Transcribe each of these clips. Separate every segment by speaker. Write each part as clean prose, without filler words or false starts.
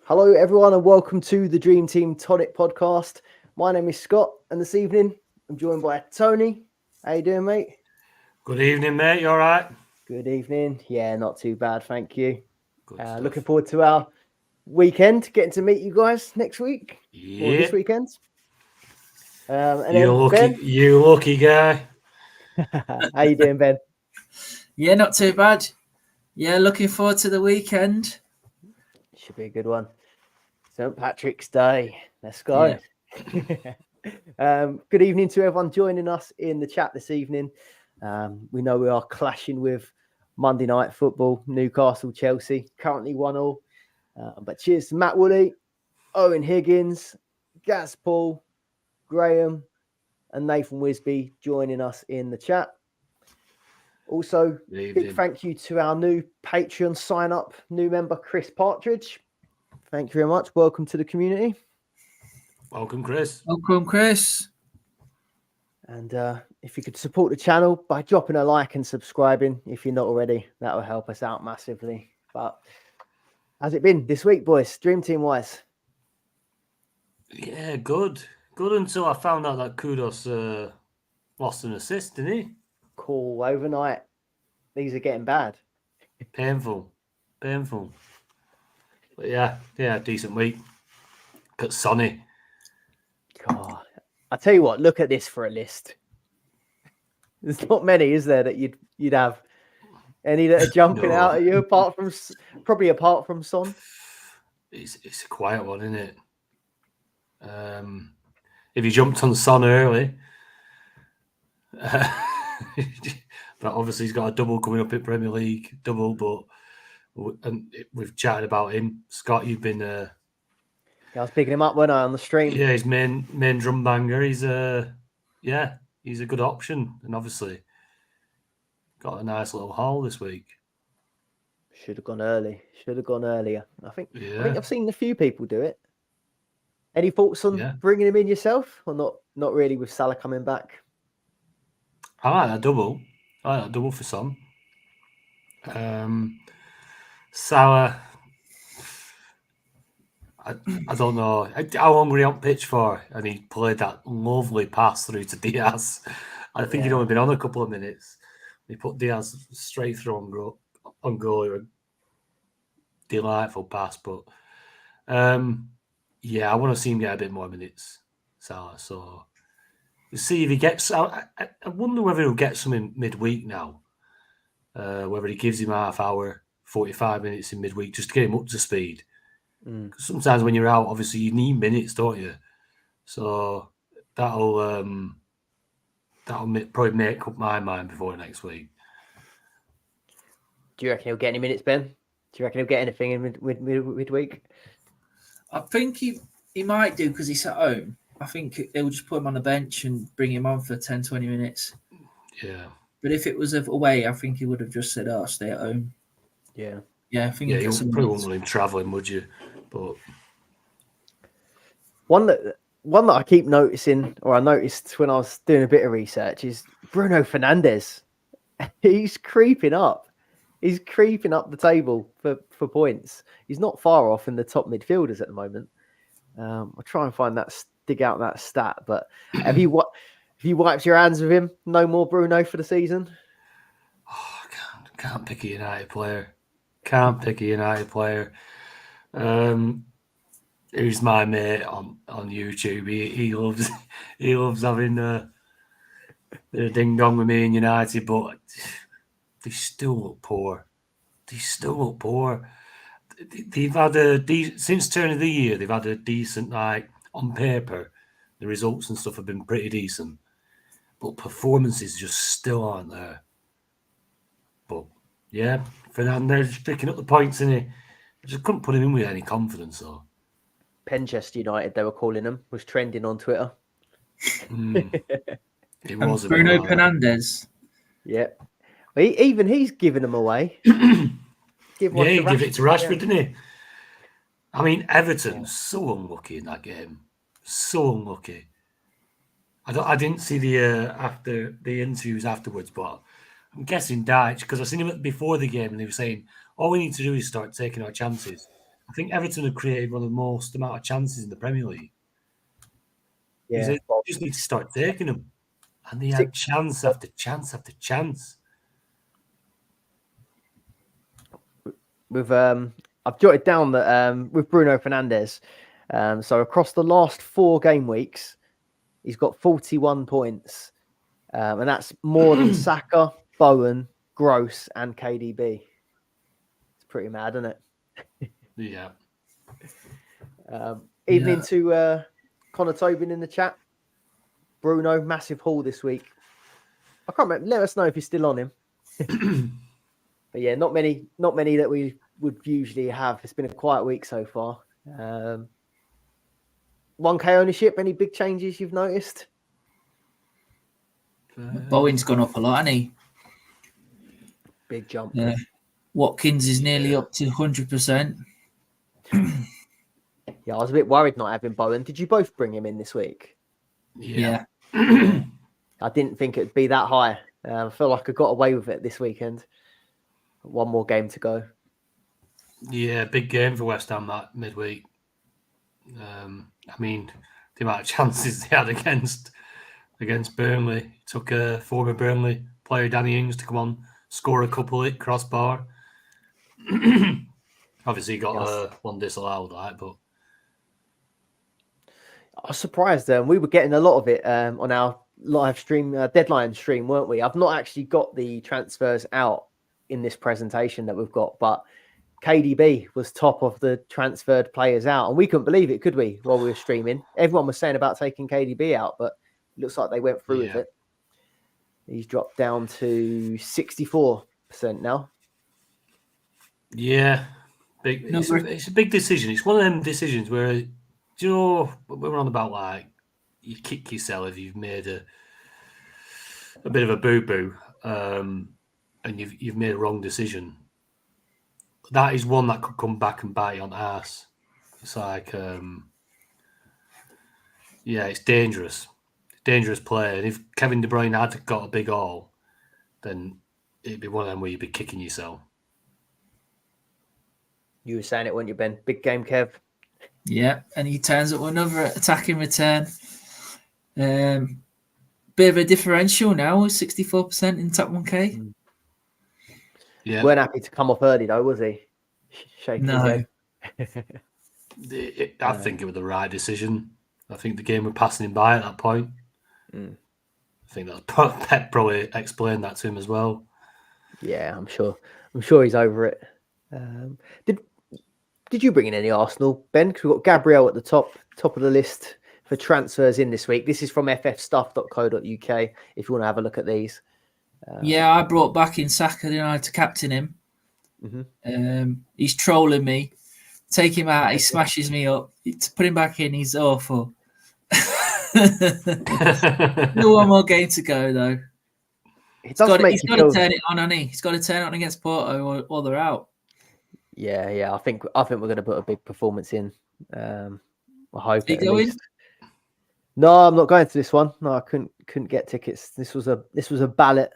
Speaker 1: Hello, everyone, and welcome to the Dream Team Tonic podcast. My name is Scott, and this evening I'm joined by Tony. How you doing, mate?
Speaker 2: Good evening, mate. You all right?
Speaker 1: Good evening. Yeah, not too bad, thank you.
Speaker 2: Good stuff.
Speaker 1: Looking forward to our weekend, getting to meet you guys next week or this
Speaker 2: Yeah.
Speaker 1: weekend. And
Speaker 2: You
Speaker 1: then
Speaker 2: lucky guy.
Speaker 1: Ben, how you doing, Ben?
Speaker 3: Yeah, not too bad. Yeah, looking forward to the weekend.
Speaker 1: Should be a good one. St. Patrick's Day. Let's go. Good evening to everyone joining us in the chat this evening. We know we are clashing with Monday Night Football, Newcastle, Chelsea, currently 1-1. But cheers to Matt Woolley, Owen Higgins, Gaz Paul, Graham, and Nathan Wisby joining us in the chat. Also, big thank you to our new Patreon sign-up, new member, Chris Partridge. Thank you very much. Welcome to the community.
Speaker 2: Welcome, Chris.
Speaker 3: Welcome, Chris.
Speaker 1: And if you could support the channel by dropping a like and subscribing, if you're not already, that will help us out massively. But how's it been this week, boys, Dream Team wise?
Speaker 2: Yeah, good. Good until I found out that Kudos lost an assist, didn't he?
Speaker 1: Cool. Overnight, these are getting bad.
Speaker 2: Painful. But yeah, decent week. Got Sonny.
Speaker 1: God, I tell you what, look at this for a list. There's not many, is there, that you'd have any that are jumping out at you apart from Son?
Speaker 2: It's a quiet one, isn't it? If you jumped on Son early, but obviously he's got a double coming up in Premier League, but we've chatted about him. Scott, you've been
Speaker 1: I was picking him up, weren't I, on the stream?
Speaker 2: Yeah, his main drum banger. He's a good option, and obviously got a nice little haul this week.
Speaker 1: Should have gone earlier. I think I've seen a few people do it. Any thoughts on bringing him in yourself, or not? Not really with Salah coming back.
Speaker 2: I like that double. For Son. Salah. I don't know how long were he on pitch for, and he played that lovely pass through to Diaz. I think he'd only been on a couple of minutes. He put Diaz straight through on goal. A delightful pass, but I want to see him get a bit more minutes, Salah. So we'll see if he gets. I wonder whether he'll get some in midweek now. Whether he gives him half hour, 45 minutes in midweek just to get him up to speed. Because sometimes when you're out, obviously you need minutes, don't you? So that'll probably make up my mind before next week.
Speaker 1: Do you reckon he'll get any minutes, Ben? Do you reckon he'll get anything in midweek?
Speaker 3: I think he might do because he's at home. I think they'll just put him on the bench and bring him on for 10, 20 minutes.
Speaker 2: Yeah.
Speaker 3: But if it was away, I think he would have just said, stay at home.
Speaker 1: Yeah.
Speaker 3: Yeah, I think
Speaker 2: you probably wouldn't want him travelling, would you? But
Speaker 1: one that I keep noticing, or I noticed when I was doing a bit of research, is Bruno Fernandes. He's creeping up. He's creeping up the table for points. He's not far off in the top midfielders at the moment. I'll try and dig out that stat. But have you wiped your hands with him? No more Bruno for the season?
Speaker 2: Oh, I can't pick a United player. Who's my mate on YouTube? He loves having the ding dong with me in United, but they still look poor. They've had since turn of the year. They've had a decent, on paper, the results and stuff have been pretty decent, but performances just still aren't there. But yeah, Fernandes picking up the points, and I just couldn't put him in with any confidence though.
Speaker 1: Penchester United, they were calling him, was trending on Twitter.
Speaker 2: It was
Speaker 3: Bruno Fernandes.
Speaker 1: Yeah, he's giving them away.
Speaker 2: He gave it to Rashford, didn't he? I mean, Everton's so unlucky in that game. So unlucky. I didn't see the after the interviews afterwards, but I'm guessing Dyche, because I seen him before the game and they were saying all we need to do is start taking our chances. I think Everton have created one of the most amount of chances in the Premier League.
Speaker 1: Yeah,
Speaker 2: They just need to start taking them. And they had chance after chance after chance.
Speaker 1: with I've jotted down that with Bruno Fernandes. So across the last 4 game weeks, he's got 41 points, and that's more than Saka, Bowen, Gross, and KDB. It's pretty mad, isn't it?
Speaker 2: Yeah.
Speaker 1: Evening to Connor Tobin in the chat. Bruno, massive haul this week. I can't remember. Let us know if you're still on him. But yeah, not many that we would usually have. It's been a quiet week so far. 1K ownership. Any big changes you've noticed?
Speaker 3: Bowen's gone up a lot, hasn't he?
Speaker 1: Big jump.
Speaker 3: Watkins is nearly up to 100%.
Speaker 1: Yeah, I was a bit worried not having Bowen. Did you both bring him in this week?
Speaker 3: Yeah.
Speaker 1: I didn't think it'd be that high. I feel like I got away with it this weekend. 1 more game to go.
Speaker 2: Yeah, big game for West Ham that midweek. I mean, the amount of chances they had against Burnley. It took a former Burnley player, Danny Ings, to come on, score a couple at crossbar. Obviously, he got one disallowed, right? But
Speaker 1: I was surprised. We were getting a lot of it on our live stream, deadline stream, weren't we? I've not actually got the transfers out in this presentation that we've got, but KDB was top of the transferred players out, and we couldn't believe it, could we? While we were streaming, everyone was saying about taking KDB out, but it looks like they went through with it. He's dropped down to 64% now.
Speaker 2: Yeah, it's a big decision. It's one of them decisions where, do you know, we're on about like you kick yourself if you've made a bit of a boo-boo, and you've made a wrong decision. That is one that could come back and bite you on the ass. It's like, it's dangerous. Dangerous play. And if Kevin De Bruyne had got a big haul, then it'd be one of them where you'd be kicking yourself. You
Speaker 1: were saying it, weren't you, Ben? Big game, Kev.
Speaker 3: Yeah, and he turns up another attacking return. Bit of a differential now, 64% in top 1K.
Speaker 2: Yeah.
Speaker 1: Weren't happy to come off early, though, was he? Shaking his head.
Speaker 2: I think it was the right decision. I think the game were passing him by at that point. I think that Pep probably explained that to him as well.
Speaker 1: Yeah, I'm sure he's over it. Did you bring in any Arsenal, Ben? Because we've got Gabriel at the top of the list for transfers in this week. This is from ffstuff.co.uk if you want to have a look at these.
Speaker 3: I brought back in Saka, didn't I, to captain him.
Speaker 1: Mm-hmm.
Speaker 3: He's trolling me. Take him out, he smashes me up. To put him back in, he's awful. Still 1 more game to go, though. He's got to turn it on, hasn't he? He's got to turn it on against Porto or they're out.
Speaker 1: Yeah. I think we're going to put a big performance in. I hope.
Speaker 3: Are you going?
Speaker 1: No, I'm not going to this one. No, I couldn't get tickets. This was a ballot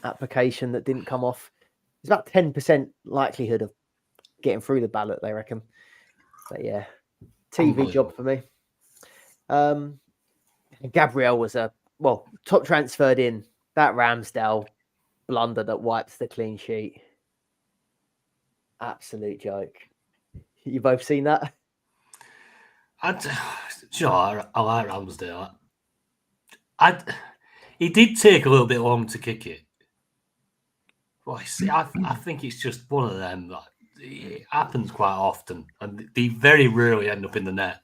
Speaker 1: application that didn't come off. It's about 10% likelihood of getting through the ballot, they reckon. But yeah, TV job for me. Gabriel was top transferred in. That Ramsdale blunder that wipes the clean sheet. Absolute joke. You both seen that?
Speaker 2: I like Ramsdale. He did take a little bit long to kick it. Well, I think it's just one of them that it happens quite often, and they very rarely end up in the net.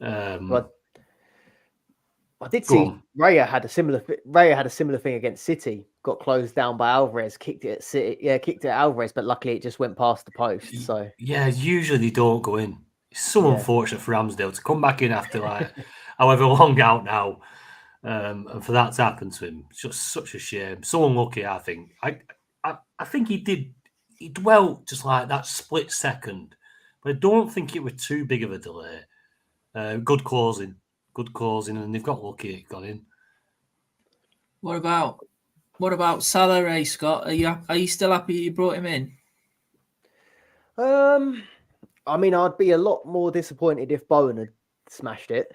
Speaker 1: I did see Raya had a similar thing against City. Got closed down by Alvarez, kicked it at Alvarez, but luckily it just went past the post. So
Speaker 2: usually they don't go in. It's so unfortunate for Ramsdale to come back in after like however long out now, and for that to happen to him. It's just such a shame. So unlucky, I think. I think he dwelt just like that split second, but I don't think it was too big of a delay. Good closing, and they've got lucky it got in.
Speaker 3: What about Salah, Scott? Are you still happy you brought him in?
Speaker 1: I mean, I'd be a lot more disappointed if Bowen had smashed it,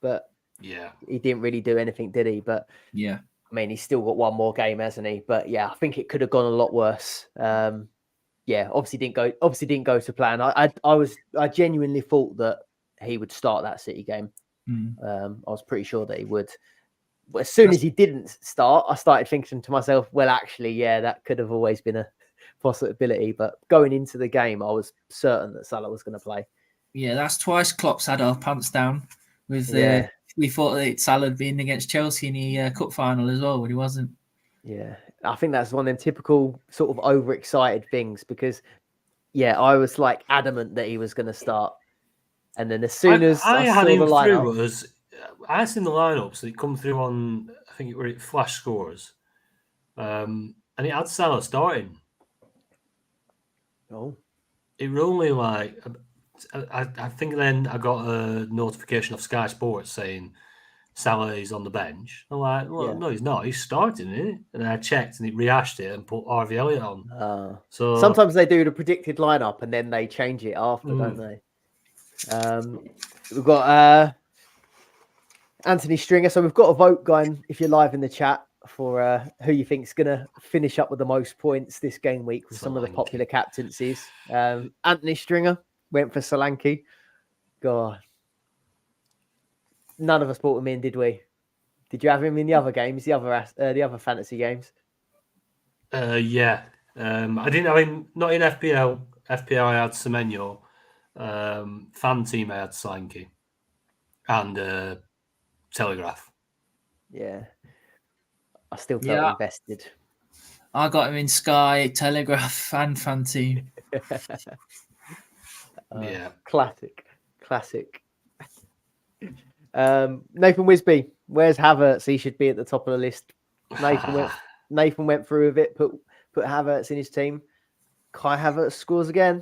Speaker 1: but
Speaker 2: Yeah.
Speaker 1: he didn't really do anything, did he? But
Speaker 3: Yeah.
Speaker 1: I mean, he's still got one more game, hasn't he? But yeah, I think it could have gone a lot worse. Yeah, obviously didn't go to plan. I genuinely thought that he would start that City game. I was pretty sure that he would. But as soon as he didn't start, I started thinking to myself, well, actually, yeah, that could have always been a possibility. But going into the game, I was certain that Salah was going to play.
Speaker 3: Yeah, that's twice Klopp's had our pants down. With we thought that Salah had been against Chelsea in the cup final as well, but he wasn't.
Speaker 1: Yeah, I think that's one of them typical sort of overexcited things because, yeah, I was like adamant that he was going to start. And then as soon as
Speaker 2: I
Speaker 1: saw
Speaker 2: had him
Speaker 1: the lineup,
Speaker 2: through was I seen the lineups that come through on I think it were Flash Scores, and it had Salah starting.
Speaker 1: Oh,
Speaker 2: It were only like I think then I got a notification of Sky Sports saying Salah is on the bench. I'm like, well,
Speaker 1: yeah.
Speaker 2: no, he's not. He's starting it, and then I checked and it rehashed it and put RV Elliott on. So
Speaker 1: sometimes they do the predicted lineup and then they change it after, don't they? We've got Anthony Stringer. So we've got a vote going if you're live in the chat for who you think's going to finish up with the most points this game week with some of the popular captaincies. Anthony Stringer went for Solanke. God, none of us brought him in, did we? Did you have him in the other games, the other fantasy games?
Speaker 2: Yeah, I didn't have him. Not in FPL. FPL I had Semenyo. Fan team I had Solanke and Telegraph.
Speaker 1: Yeah, I still felt invested.
Speaker 3: I got him in Sky, Telegraph, and Fan Team.
Speaker 2: Yeah,
Speaker 1: classic. Nathan Wisby, where's Havertz? He should be at the top of the list. Nathan went through with it, put Havertz in his team. Kai Havertz scores again.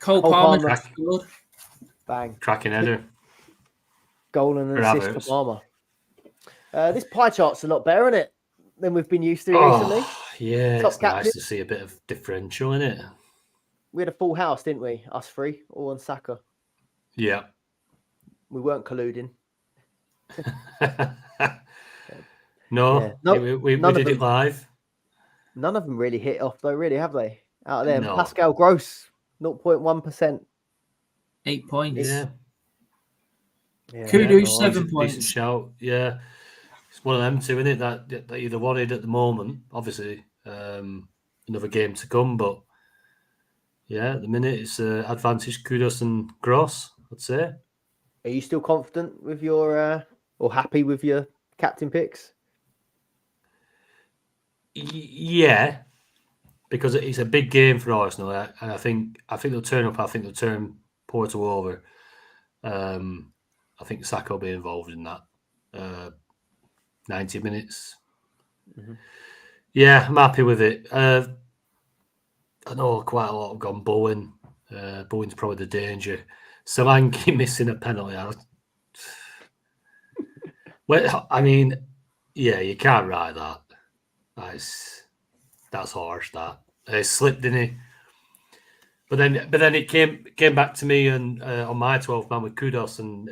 Speaker 3: Cole Palmer scored.
Speaker 1: Bang.
Speaker 2: Cracking header.
Speaker 1: Goal and an assist for Palmer. This pie chart's a lot better, isn't it, than we've been used to recently?
Speaker 2: Yeah, it's nice to see a bit of differential in it.
Speaker 1: We had a full house, didn't we? Us three, all on Saka.
Speaker 2: Yeah.
Speaker 1: We weren't colluding.
Speaker 2: No, we did it live.
Speaker 1: None of them really hit off, though, really, have they? Out of them.
Speaker 2: No.
Speaker 1: Pascal Gross, 0.1%.
Speaker 3: 8 points.
Speaker 2: Yeah.
Speaker 3: Kudos, 7 points.
Speaker 2: Decent shout. Yeah. It's one of them two, isn't it, that either wanted at the moment. Obviously, another game to come, but yeah, at the minute it's advantage Kudos and Gross, I'd say.
Speaker 1: Are you still confident with your or happy with your captain picks?
Speaker 2: Yeah, because it's a big game for Arsenal, and I think they'll turn up. I think they'll turn Porto over. I think Saka will be involved in that. 90 minutes.
Speaker 1: Mm-hmm.
Speaker 2: Yeah, I'm happy with it. I know quite a lot have gone Bowen. Bowen's probably the danger. Solanke missing a penalty. Well, I mean, yeah, you can't write that. That's harsh. That he slipped, didn't he? But then it came back to me and on my 12th man with Kudos, and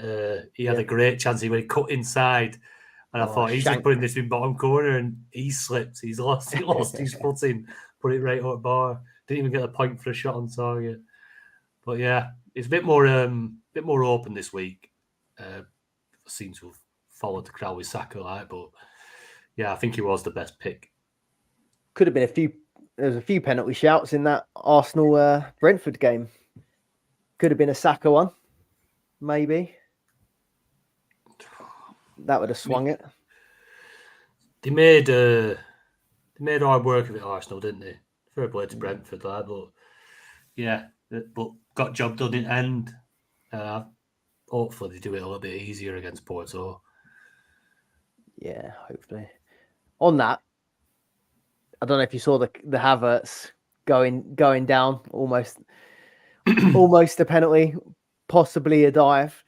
Speaker 2: he had a great chance. He cut inside, and I thought he's just putting this in bottom corner, and he slipped. He lost his footing, put it right out bar. Didn't even get a point for a shot on target. But yeah, it's a bit more open this week. Seems to have followed the crowd with Saka, but yeah, I think he was the best pick.
Speaker 1: Could have been there was a few penalty shouts in that Arsenal Brentford game. Could have been a Saka one, maybe. That would have swung it.
Speaker 2: They made hard work of it, Arsenal, didn't they? Fair play to Brentford, but yeah, but got job done in end. Hopefully they do it a little bit easier against Porto.
Speaker 1: Yeah, hopefully. On that, I don't know if you saw the Havertz going down almost a penalty, possibly a dive.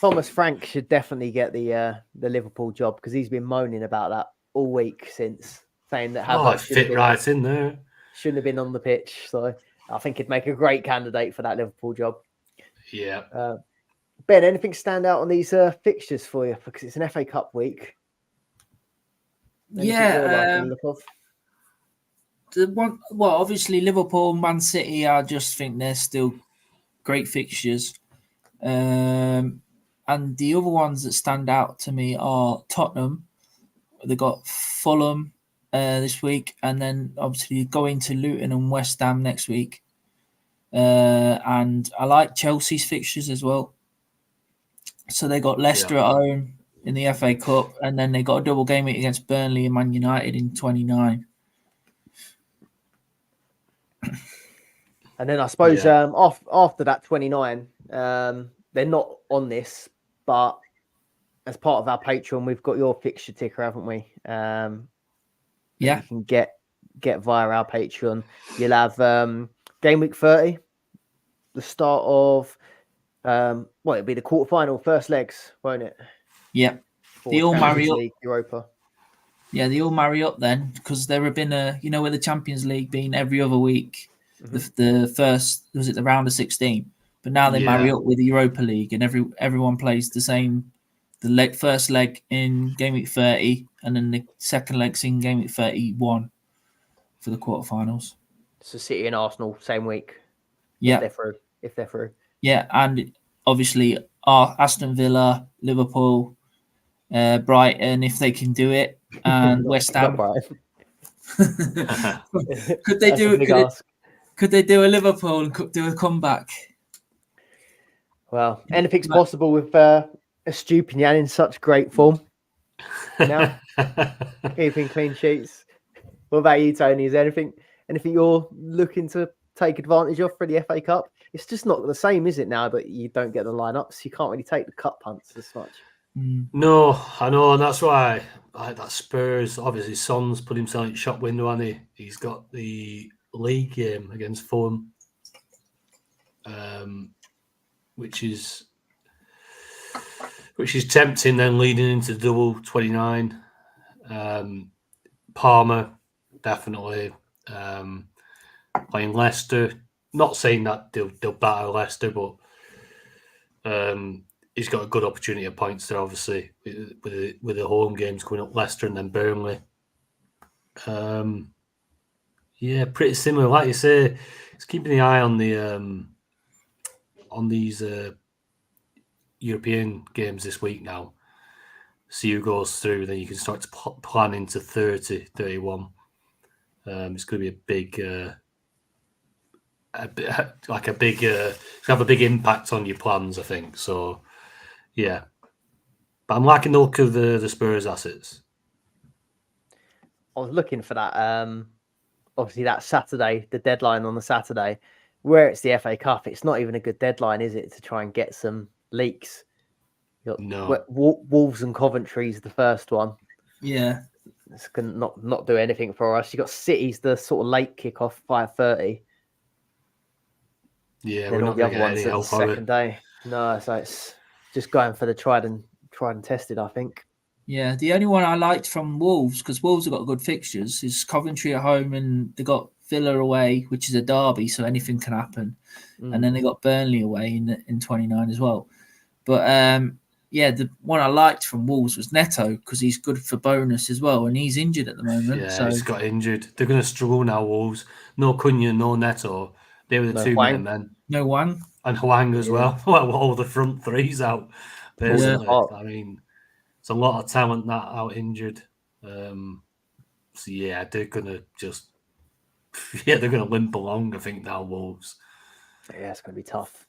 Speaker 1: Thomas Frank should definitely get the Liverpool job because he's been moaning about that all week since, saying that Havertz
Speaker 2: fit right in there.
Speaker 1: Shouldn't have been on the pitch. So I think he'd make a great candidate for that Liverpool job.
Speaker 2: Yeah.
Speaker 1: Ben, anything stand out on these fixtures for you? Because it's an FA Cup week. Anything you're liking the look of?
Speaker 3: The one, well, obviously Liverpool, Man City. I just think they're still great fixtures. And the other ones that stand out to me are Tottenham. They got Fulham this week, and then obviously going to Luton and West Ham next week. And I like Chelsea's fixtures as well. So they got Leicester at home in the FA Cup, and then they got a double game week against Burnley and Man United in 29.
Speaker 1: And then I suppose after that 29, they're not on this, but as part of our Patreon, we've got your fixture ticker, haven't we? You can get via our Patreon. You'll have game week 30, the start of it'll be the quarterfinal, first legs, won't it?
Speaker 3: Yeah, they all marry up.
Speaker 1: League, Europa.
Speaker 3: Yeah, they all marry up then, because there have been with the Champions League being every other week. The first, was it the round of 16? But now they marry up with the Europa League, and everyone plays the same. The first leg in game week 30, and then the second leg's in game week 31 for the quarterfinals.
Speaker 1: So City and Arsenal same week.
Speaker 3: Yeah,
Speaker 1: if they're through.
Speaker 3: Yeah, and obviously Aston Villa, Liverpool, Brighton, if they can do it, and West Ham. Could they do it? Could they do a Liverpool and do a comeback?
Speaker 1: Well, anything's possible with Estupinian in such great form. Now, keeping clean sheets. What about you, Tony? Is there anything you're looking to take advantage of for the FA Cup? It's just not the same, is it now? But you don't get the lineups. You can't really take the cup punts as much.
Speaker 2: No, I know, and that's why that Spurs. Obviously, Son's put himself in the shop window, hasn't he? He's got the league game against Fulham, which is tempting. Then leading into double 29, Palmer definitely playing Leicester. Not saying that they'll batter Leicester, but he's got a good opportunity of points there, obviously, with the home games coming up, Leicester and then Burnley. Yeah, pretty similar. Like you say, it's keeping the eye on the on these European games this week now. See who goes through, then you can start to plan into 30, 31. It's going to be a big, have a big impact on your plans, I think. So, yeah. But I'm liking the look of the Spurs assets.
Speaker 1: I was looking for that. Obviously, that Saturday, the deadline on the Saturday, where it's the FA Cup, it's not even a good deadline, is it, to try and get some leaks?
Speaker 2: No.
Speaker 1: Wolves and Coventry's the first one.
Speaker 3: Yeah.
Speaker 1: It's going to not do anything for us. You got City's the sort of late kickoff, 5:30.
Speaker 2: Yeah, we're not going to get any help on it.
Speaker 1: Second day. No, so it's just going for the tried and tested, I think.
Speaker 3: Yeah, the only one I liked from Wolves, because Wolves have got good fixtures, is Coventry at home, and they got Villa away, which is a derby, so anything can happen. And then they got Burnley away in 29 as well. But the one I liked from Wolves was Neto, because he's good for bonus as well, and he's injured at the moment.
Speaker 2: Yeah,
Speaker 3: so
Speaker 2: he's got injured. They're going to struggle now, Wolves. No Cunha, no Neto. They were the two main men.
Speaker 3: No Wang.
Speaker 2: And Hwang as well. Well, all the front threes out, basically.
Speaker 1: Yeah.
Speaker 2: I mean, it's a lot of talent that out injured. So, yeah, they're going to they're going to limp along, I think, now, Wolves.
Speaker 1: Yeah, it's going to be tough.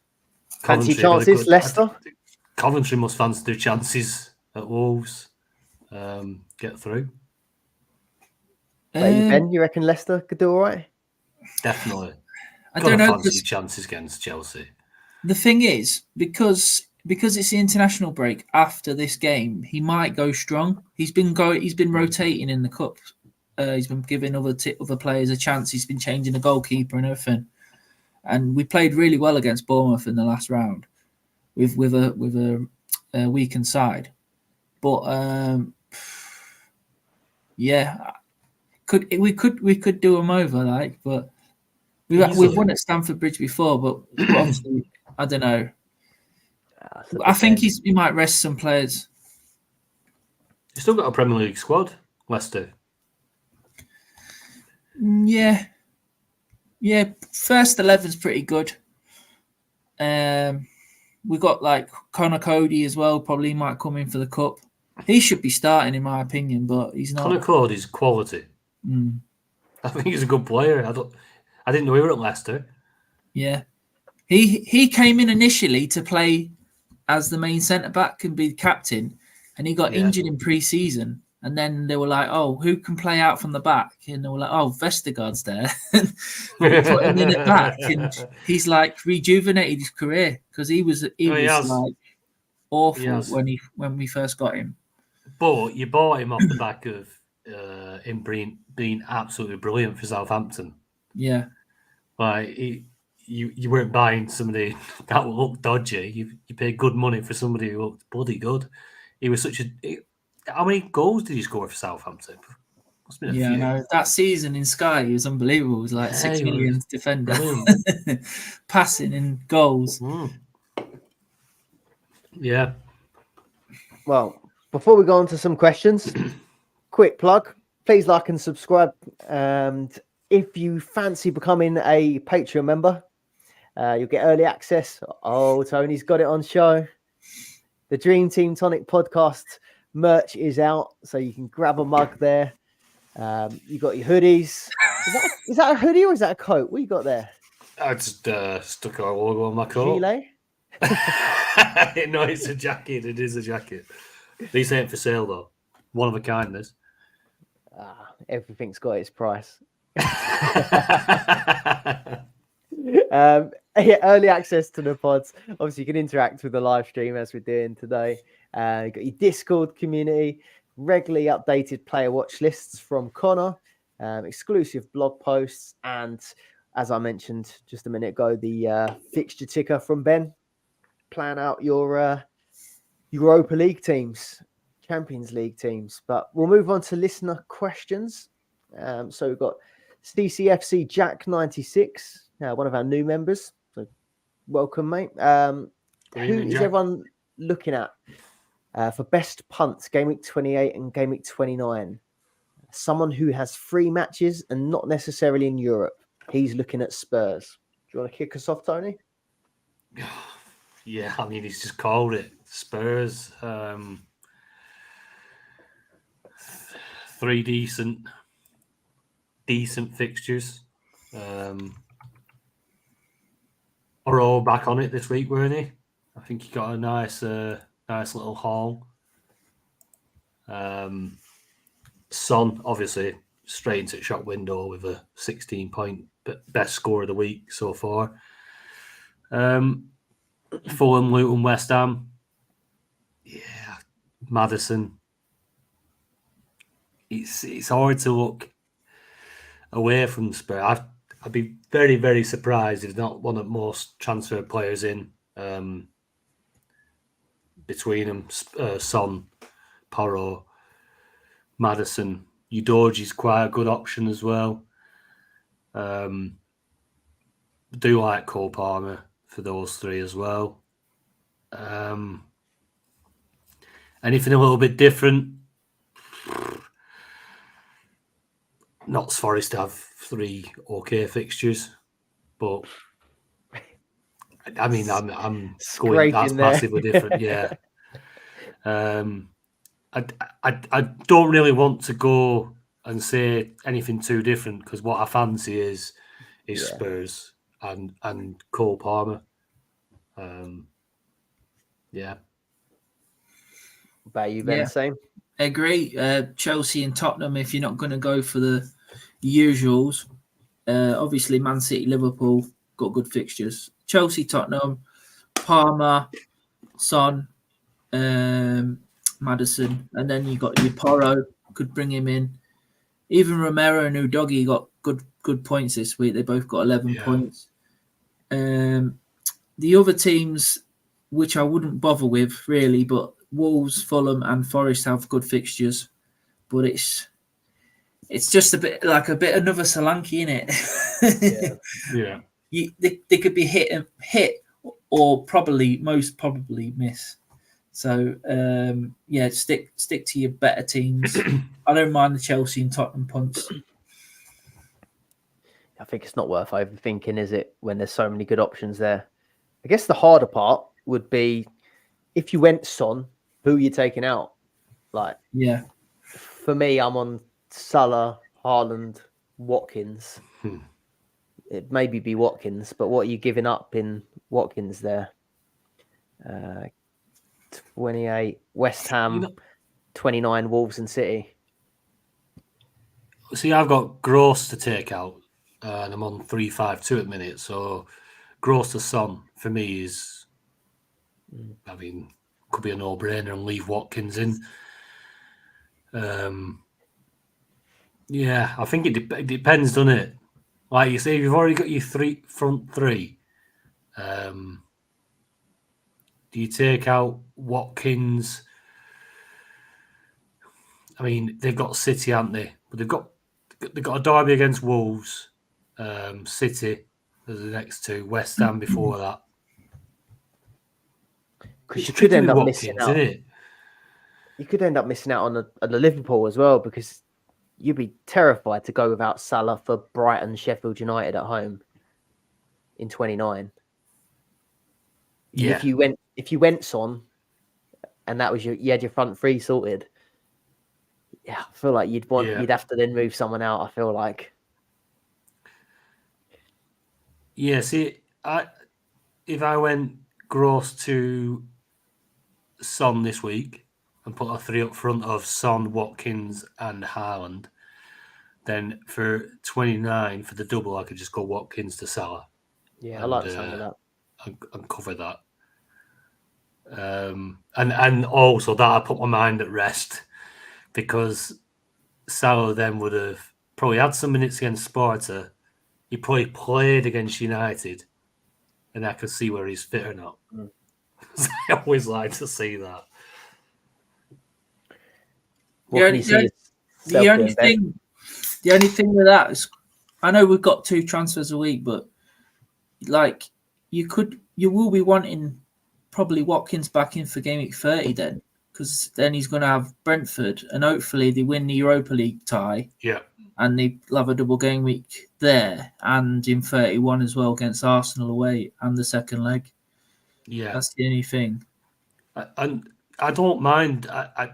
Speaker 1: Fancy chances, Leicester?
Speaker 2: Coventry must fancy their chances at Wolves. Get through.
Speaker 1: Ben, you reckon Leicester could do all right?
Speaker 2: Definitely.
Speaker 3: I don't know.
Speaker 2: Fancy chances against Chelsea.
Speaker 3: The thing is, because it's the international break after this game, he might go strong. He's been rotating in the cup. He's been giving other players a chance. He's been changing the goalkeeper and everything. And we played really well against Bournemouth in the last round with a weakened side. But yeah, we could do them over, but We've won at Stamford Bridge before, but obviously, I don't know. I think he might rest some players.
Speaker 2: You've still got a Premier League squad, Leicester.
Speaker 3: Yeah. First 11's pretty good. We got like Connor Cody as well. Probably might come in for the cup. He should be starting, in my opinion, but he's not.
Speaker 2: Connor Cody's quality. I think he's a good player. I didn't know he were at Leicester.
Speaker 3: Yeah, he came in initially to play as the main centre back and be captain, and he got injured in pre-season. And then they were like, "Oh, who can play out from the back?" And they were like, "Oh, Vestergaard's there." They put him in at back, and he's like rejuvenated his career because he was like awful when we first got him.
Speaker 2: But you bought him off the back of him being absolutely brilliant for Southampton.
Speaker 3: Yeah, like
Speaker 2: you weren't buying somebody that looked dodgy. You paid good money for somebody who looked bloody good. He was such a. How many goals did he score for Southampton? Must have been a few.
Speaker 3: No, that season in Sky, he was unbelievable. He was like 6 million defender, passing and goals.
Speaker 2: Yeah.
Speaker 1: Well, before we go on to some questions, quick plug. Please like and subscribe. And if you fancy becoming a Patreon member, you'll get early access. Oh, Tony's got it on show. The Dream Team Tonic podcast merch is out, so you can grab a mug there. You got your hoodies. Is that a hoodie or is that a coat? What you got there?
Speaker 2: I just stuck our logo on my coat.
Speaker 1: Gilet?
Speaker 2: No, it's a jacket. It is a jacket. These ain't for sale though. One of a kindness.
Speaker 1: Everything's got its price. Early access to the pods. Obviously, you can interact with the live stream as we're doing today. You got your Discord community, regularly updated player watch lists from Connor, exclusive blog posts, and as I mentioned just a minute ago, the fixture ticker from Ben. Plan out your Europa League teams, Champions League teams. But we'll move on to listener questions. So we've got CCFC Jack 96, one of our new members. So welcome, mate. Who is everyone looking at for best punts, game week 28 and game week 29? Someone who has 3 matches and not necessarily in Europe. He's looking at Spurs. Do you want to kick us off, Tony?
Speaker 2: Yeah, I mean, he's just called it. Spurs. 3 decent fixtures. Are all back on it this week, weren't he? I think he got a nice little haul. Son, obviously, straight into the shop window with a 16-point best score of the week so far. Fulham, Luton, West Ham. Yeah, Maddison. It's hard to look away from Spurs. I'd be very, very surprised if not one of the most transfer players in between them. Son, Porro, Maddison. Udoji's quite a good option as well. Do like Cole Palmer for those 3 as well. Anything a little bit different? Notts Forest have 3 okay fixtures, but I mean, I'm going. That's massively different. Yeah. I don't really want to go and say anything too different because what I fancy is Spurs and Cole Palmer. Yeah.
Speaker 1: About you, Ben, same?
Speaker 3: I agree. Chelsea and Tottenham, if you're not going to go for the usuals, obviously Man City, Liverpool got good fixtures. Chelsea, Tottenham, Palmer, Son, Maddison, and then you got your Porro, could bring him in. Even Romero and Udogie got good points this week. They both got 11 points. The other teams, which I wouldn't bother with really, but Wolves, Fulham, and Forest have good fixtures. But It's just a bit another Solanke, innit?
Speaker 1: Yeah.
Speaker 2: Yeah.
Speaker 3: They could be hit or most probably miss. So stick to your better teams. I don't mind the Chelsea and Tottenham punts.
Speaker 1: I think it's not worth overthinking, is it? When there's so many good options there. I guess the harder part would be if you went Son, who are you taking out? Like,
Speaker 3: Yeah,
Speaker 1: for me, I'm on Salah, Haaland, Watkins. It maybe be Watkins, but what are you giving up in Watkins there? 28 West Ham, 29 Wolves and City.
Speaker 2: See, I've got Gross to take out, and I'm on 3-5-2 at the minute. So Gross to Son for me is, I mean, could be a no-brainer and leave Watkins in. Yeah, I think it depends, doesn't it? Like you say, you've already got your front three. Do you take out Watkins? I mean, they've got City, haven't they? But they've got a derby against Wolves, City as the next two, West Ham before that.
Speaker 1: Because you could end up missing out.
Speaker 2: Isn't it?
Speaker 1: You could end up missing out on the Liverpool as well, because you'd be terrified to go without Salah for Brighton, Sheffield United at home in 29.
Speaker 2: Yeah.
Speaker 1: If you went Son, and that was you had your front three sorted. Yeah, I feel like you'd have to then move someone out. I feel like.
Speaker 2: Yeah. See, if I went Gross to Son this week and put a three up front of Son, Watkins, and Haaland, then for 29 for the double, I could just go Watkins to Salah.
Speaker 1: Yeah, I like the sound of that.
Speaker 2: And cover that. And also that I put my mind at rest, because Salah then would have probably had some minutes against Sparta. He probably played against United, and I could see where he's fit or not. I always like to see that.
Speaker 3: The only thing with that is, I know we've got 2 transfers a week, but like you will be wanting probably Watkins back in for game week 30 then, because then he's going to have Brentford, and hopefully they win the Europa League tie.
Speaker 2: Yeah.
Speaker 3: And they'll have a double game week there, and in 31 as well against Arsenal away, and the second leg.
Speaker 2: Yeah,
Speaker 3: that's the only thing.
Speaker 2: And I don't mind. I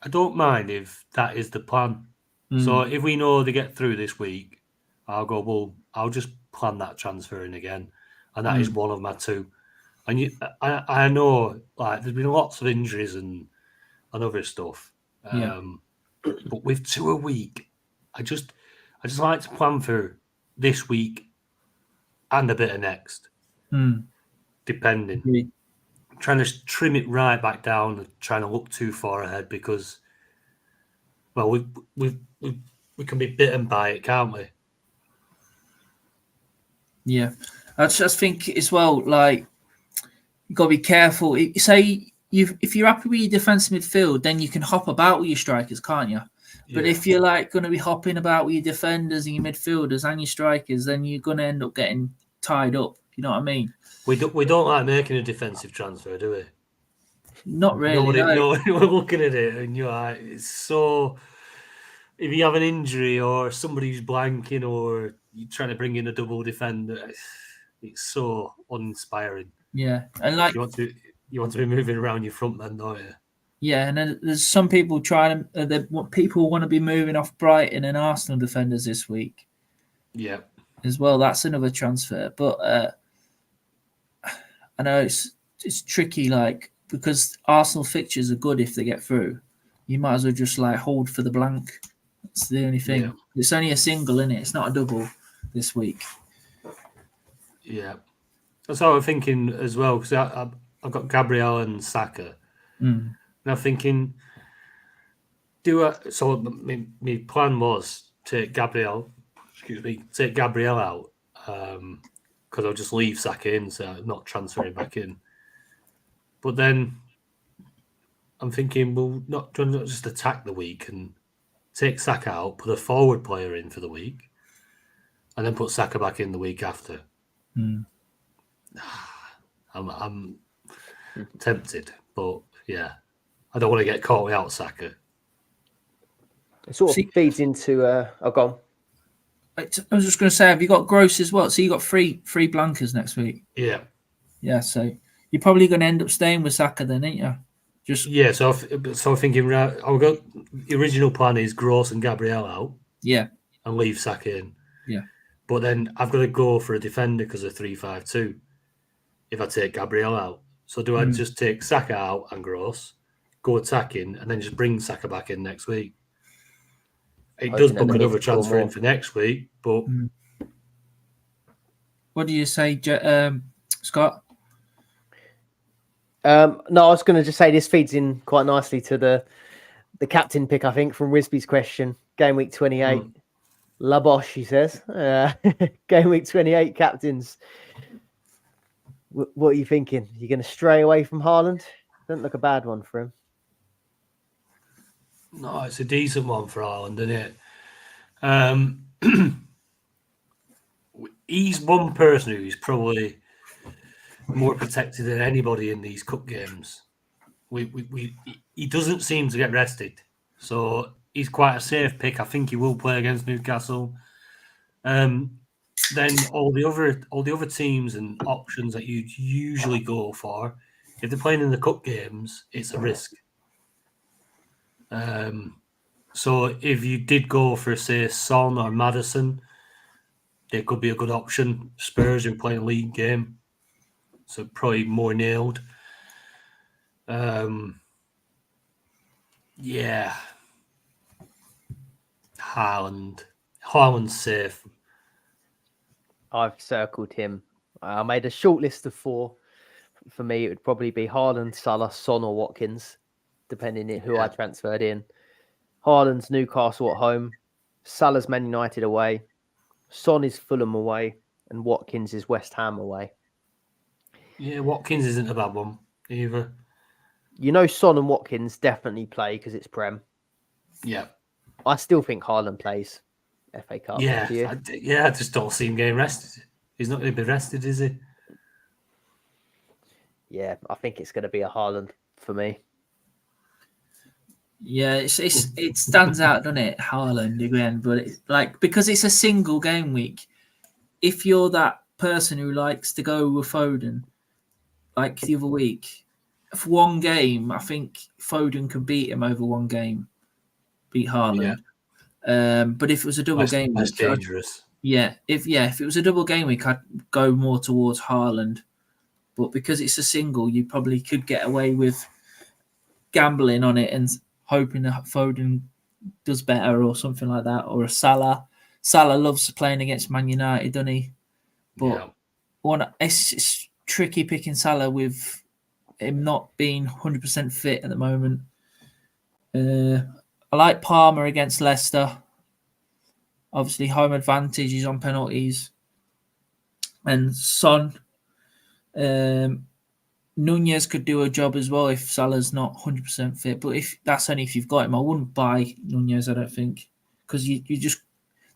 Speaker 2: don't mind if that is the plan. So if we know they get through this week, I'll go, well, I'll just plan that transfer in again, and that is one of my 2. And I know, like, there's been lots of injuries and other stuff. But with 2 a week, I just like to plan for this week and a bit of next, depending. I'm trying to trim it right back down and trying to look too far ahead, because, well, we can be bitten by it, can't we?
Speaker 3: Yeah, I just think as well, like, you've got to be careful. Say if you're happy with your defensive midfield, then you can hop about with your strikers, can't you? But if you're like going to be hopping about with your defenders and your midfielders and your strikers, then you're going to end up getting tied up. You know what I mean?
Speaker 2: We don't like making a defensive transfer, do we?
Speaker 3: Not really.
Speaker 2: No, we're looking at it, and you're like, it's so. If you have an injury or somebody who's blanking, or you're trying to bring in a double defender, it's so uninspiring.
Speaker 3: Yeah, and like
Speaker 2: you want to be moving around your front man, don't you?
Speaker 3: Yeah, and then there's some people people want to be moving off Brighton and Arsenal defenders this week.
Speaker 2: Yeah,
Speaker 3: as well. That's another transfer, but I know it's tricky, like, because Arsenal fixtures are good if they get through. You might as well just like hold for the blank. That's the only thing. Yeah. It's only a single, isn't it? It's not a double this week.
Speaker 2: Yeah, that's what I'm thinking as well, because I've got Gabriel and Saka. And I'm thinking, so my plan was take Gabriel out, because I'll just leave Saka in, so I'm not transferring back in. But then I'm thinking, well, not just attack the week and take Saka out, put a forward player in for the week, and then put Saka back in the week after. I'm tempted, but yeah, I don't want to get caught without Saka.
Speaker 1: It sort of feeds into. Go on.
Speaker 3: I was just going to say, have you got Gross as well? So you got three blankers next week.
Speaker 2: Yeah.
Speaker 3: Yeah, so you're probably going to end up staying with Saka then, ain't you?
Speaker 2: Yeah. So I'm thinking. I'll go. The original plan is Gross and Gabriel out.
Speaker 3: Yeah.
Speaker 2: And leave Saka in.
Speaker 3: Yeah.
Speaker 2: But then I've got to go for a defender because of 3-5-2. If I take Gabriel out, so do I just take Saka out and Gross, go attacking, and then just bring Saka back in next week? It does book another transfer in for next week, but
Speaker 3: what do you say, Scott?
Speaker 1: No, I was going to just say this feeds in quite nicely to the captain pick, I think, from Wisby's question. Game week 28. La Bosch, he says. Game week 28 captains. What are you thinking? You're going to stray away from Haaland? Doesn't look a bad one for him.
Speaker 2: No, it's a decent one for Haaland, isn't it? He's one person who's probably more protected than anybody in these cup games. He doesn't seem to get rested, so he's quite a safe pick. I think he will play against Newcastle. Then all the other teams and options that you usually go for, if they're playing in the cup games, it's a risk. So if you did go for, say, Son or Maddison, they could be a good option. Spurs are playing a league game, so probably more nailed. Yeah. Haaland's safe.
Speaker 1: I've circled him. I made a short list of 4. For me, it would probably be Haaland, Salah, Son, or Watkins, depending on who I transferred in. Haaland's Newcastle at home, Salah's Man United away, Son is Fulham away, and Watkins is West Ham away.
Speaker 2: Yeah, Watkins isn't a bad one either.
Speaker 1: You know, Son and Watkins definitely play because it's Prem.
Speaker 2: Yeah.
Speaker 1: I still think Haaland plays FA Cup.
Speaker 2: Yeah, I just don't see him getting rested. He's not going to be rested, is he?
Speaker 1: Yeah, I think it's going to be a Haaland for me.
Speaker 3: Yeah, it stands out, doesn't it, Haaland again? But it's because it's a single game week. If you're that person who likes to go with Foden, like the other week, for one game, I think Foden could beat him over one game, beat Haaland. Yeah. But if it was a double game week,
Speaker 2: dangerous.
Speaker 3: If it was a double game week, I'd go more towards Haaland. But because it's a single, you probably could get away with gambling on it and hoping that Foden does better or something like that, or a Salah. Salah loves playing against Man United, doesn't he? But it's tricky picking Salah with him not being 100% fit at the moment. I like Palmer against Leicester. Obviously, home advantage. He's on penalties. And Son. Nunez could do a job as well if Salah's not 100% fit. But if that's only if you've got him, I wouldn't buy Nunez, I don't think. Because you just...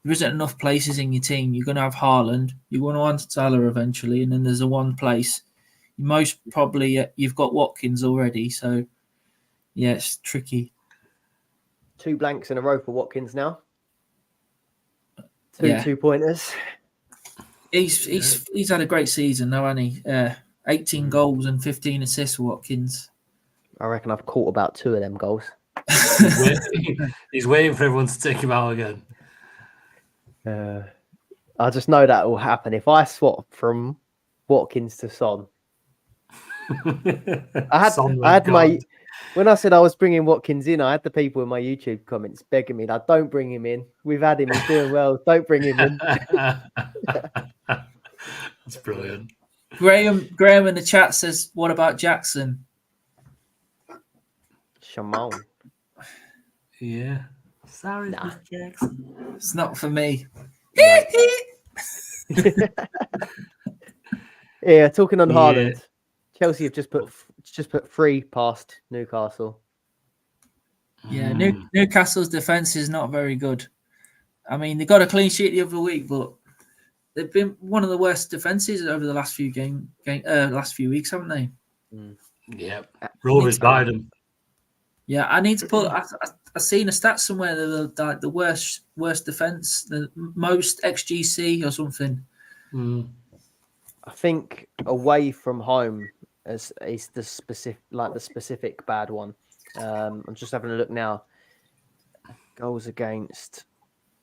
Speaker 3: There isn't enough places in your team. You're going to have Haaland. You're going to want Salah eventually. And then there's a one place. Most probably you've got Watkins already. So, yeah, it's tricky.
Speaker 1: 2 blanks in a row for Watkins now. Two pointers.
Speaker 3: He's had a great season now, hasn't he? 18 goals and 15 assists for Watkins.
Speaker 1: I reckon I've caught about 2 of them goals.
Speaker 2: He's waiting for everyone to take him out again.
Speaker 1: I just know that will happen. If I swap from Watkins to Son, I had my... When I said I was bringing Watkins in, I had the people in my YouTube comments begging me, like, don't bring him in. We've had him. He's doing well. Don't bring him in.
Speaker 2: That's brilliant.
Speaker 3: Graham in the chat says, what about Jackson?
Speaker 1: Shimon.
Speaker 2: Yeah. Sorry, Jackson.
Speaker 3: It's not for me.
Speaker 1: Yeah, talking on Haaland. Chelsea have just put 3 past Newcastle.
Speaker 3: Yeah, Newcastle's defence is not very good. I mean, they got a clean sheet the other week, but they've been one of the worst defences over the last few last few weeks, haven't they?
Speaker 2: Yeah, Rovers died them.
Speaker 3: Yeah, I need to put. I seen a stat somewhere that like the worst defence, the most XGC or something.
Speaker 1: I think away from home is the specific bad one. I'm just having a look now. Goals against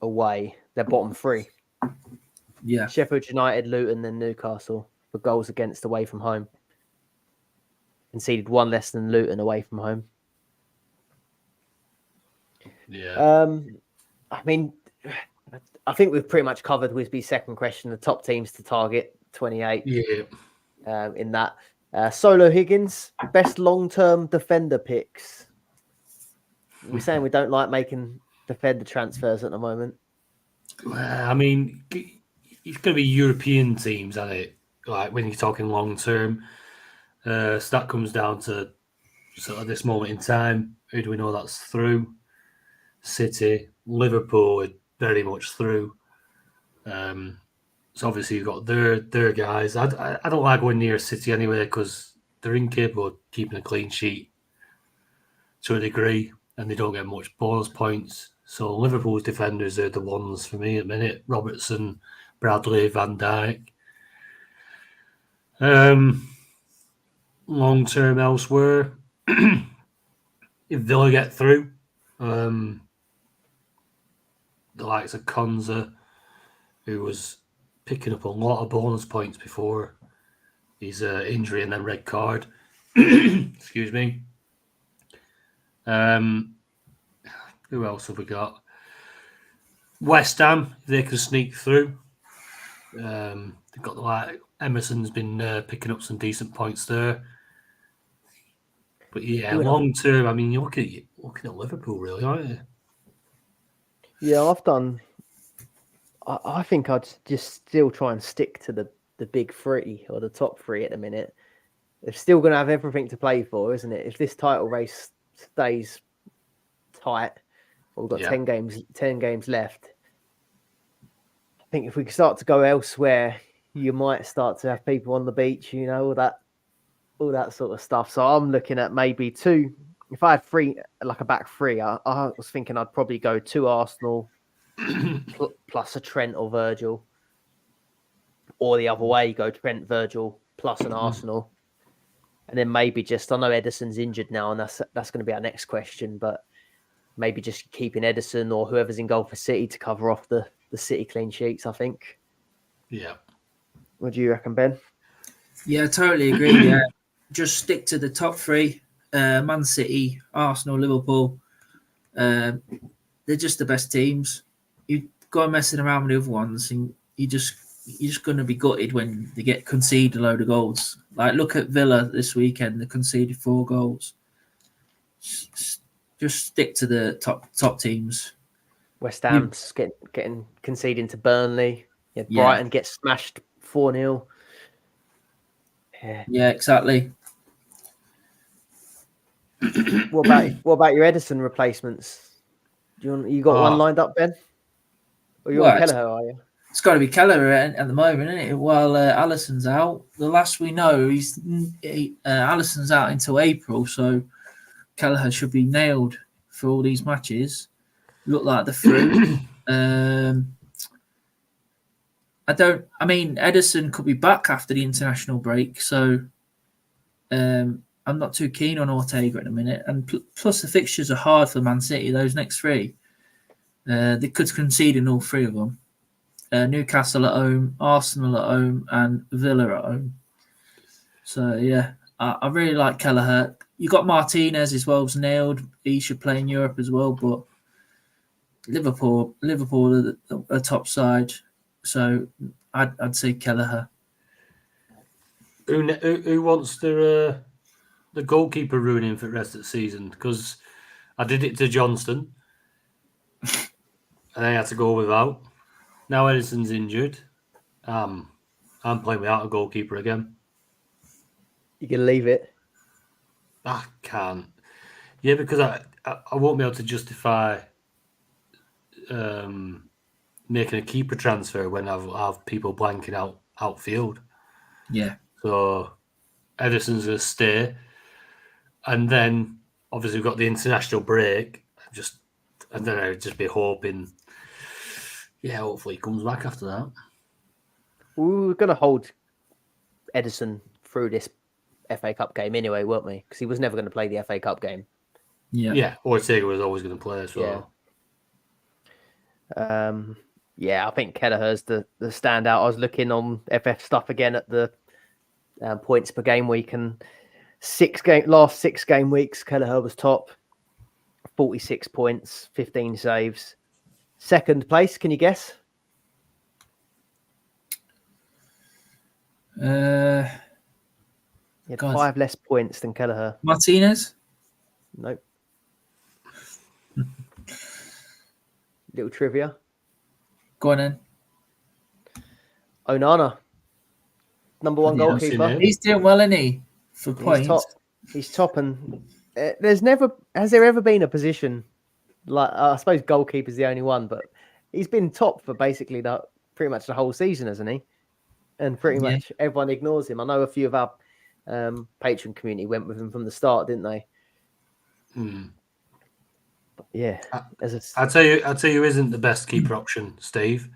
Speaker 1: away, they're bottom 3.
Speaker 3: Yeah,
Speaker 1: Sheffield United, Luton, then Newcastle for goals against away from home. Conceded 1 less than Luton away from home.
Speaker 2: Yeah.
Speaker 1: I mean, I think we've pretty much covered Wisby's second question, the top teams to target 28.
Speaker 2: Yeah.
Speaker 1: In that. Solo Higgins, best long-term defender picks. We're saying we don't like making defender transfers at the moment.
Speaker 2: I mean, it's going to be European teams, isn't it? Like when you're talking long-term. So that comes down to sort of this moment in time. Who do we know that's through? City, Liverpool are very much through. So obviously you've got their guys. I don't like going near City anyway because they're incapable of keeping a clean sheet to a degree, and they don't get much bonus points. So Liverpool's defenders are the ones for me at the minute: Robertson, Bradley, Van Dijk. Long term elsewhere, if Villa get through, the likes of Konza, who was picking up a lot of bonus points before his injury and then red card. Excuse me. Who else have we got? West Ham, if they can sneak through. They've got like Emerson's been picking up some decent points there. But yeah, long term, I mean, you're looking at Liverpool, really, aren't you?
Speaker 1: Yeah, I've done. I think I'd just still try and stick to the big 3 or the top 3 at the minute. They're still going to have everything to play for, isn't it? If this title race stays tight, we've got 10 games left. I think if we start to go elsewhere, you might start to have people on the beach, all that sort of stuff. So I'm looking at maybe 2. If I had 3, like a back 3, I was thinking I'd probably go 2 Arsenal plus a Trent or Virgil, or the other way, go Trent, Virgil plus an Arsenal, and then maybe just, I know Ederson's injured now, and that's going to be our next question, but maybe just keeping Ederson or whoever's in goal for City to cover off the City clean sheets, I think.
Speaker 2: Yeah.
Speaker 1: What do you reckon, Ben?
Speaker 3: Yeah, I totally agree. Yeah, just stick to the top 3: Man City, Arsenal, Liverpool. They're just the best teams. You go messing around with the other ones, and you're just going to be gutted when they get conceded a load of goals. Like look at Villa this weekend; they conceded 4 goals. Just stick to the top teams.
Speaker 1: West Ham's getting conceding to Burnley. Yeah, Brighton gets smashed 4-0.
Speaker 3: Yeah, exactly.
Speaker 1: What about your Ederson replacements? You got one lined up, Ben? Or you're on Kelleher, are you?
Speaker 3: It's got to be Kelleher at the moment, isn't it? While Alisson's out. The last we know, Alisson's out until April, so Kelleher should be nailed for all these matches. Look like the through. Ederson could be back after the international break, so I'm not too keen on Ortega at the minute. And plus, the fixtures are hard for Man City. Those next 3, they could concede in all 3 of them. Newcastle at home, Arsenal at home, and Villa at home. So yeah, I really like Kelleher. You got Martinez as well, was nailed. He should play in Europe as well, but Liverpool are the top side. So I'd say Kelleher.
Speaker 2: Who wants the goalkeeper ruining for the rest of the season? Because I did it to Johnston, and I had to go without. Now Edison's injured. I'm playing without a goalkeeper again.
Speaker 1: You can leave it.
Speaker 2: I can't. Yeah, because I won't be able to justify making a keeper transfer when I have people blanking outfield.
Speaker 3: Yeah.
Speaker 2: So Ederson's going to stay. And then, obviously, we've got the international break. And then I'd just be hoping, hopefully he comes back after that.
Speaker 1: We were going to hold Ederson through this FA Cup game anyway, weren't we? Because he was never going to play the FA Cup game.
Speaker 3: Yeah.
Speaker 2: Ortega was always going to play, so...
Speaker 1: I think Kelleher's the standout. I was looking on FF stuff again at the points per game week, and last 6 game weeks, Kelleher was top, 46 points, 15 saves. Second place, can you guess? He had 5 less points than Kelleher.
Speaker 3: Martinez?
Speaker 1: Nope. Little trivia.
Speaker 3: Go on then.
Speaker 1: Onana, number 1 goalkeeper.
Speaker 3: He's doing well, isn't he? For points.
Speaker 1: He's top, and has there ever been a position like, I suppose goalkeeper's the only one, but he's been top for basically pretty much the whole season, hasn't he? And pretty much everyone ignores him. I know a few of our patron community went with him from the start, didn't they? But yeah,
Speaker 2: I'll tell you who isn't the best keeper option, Steve,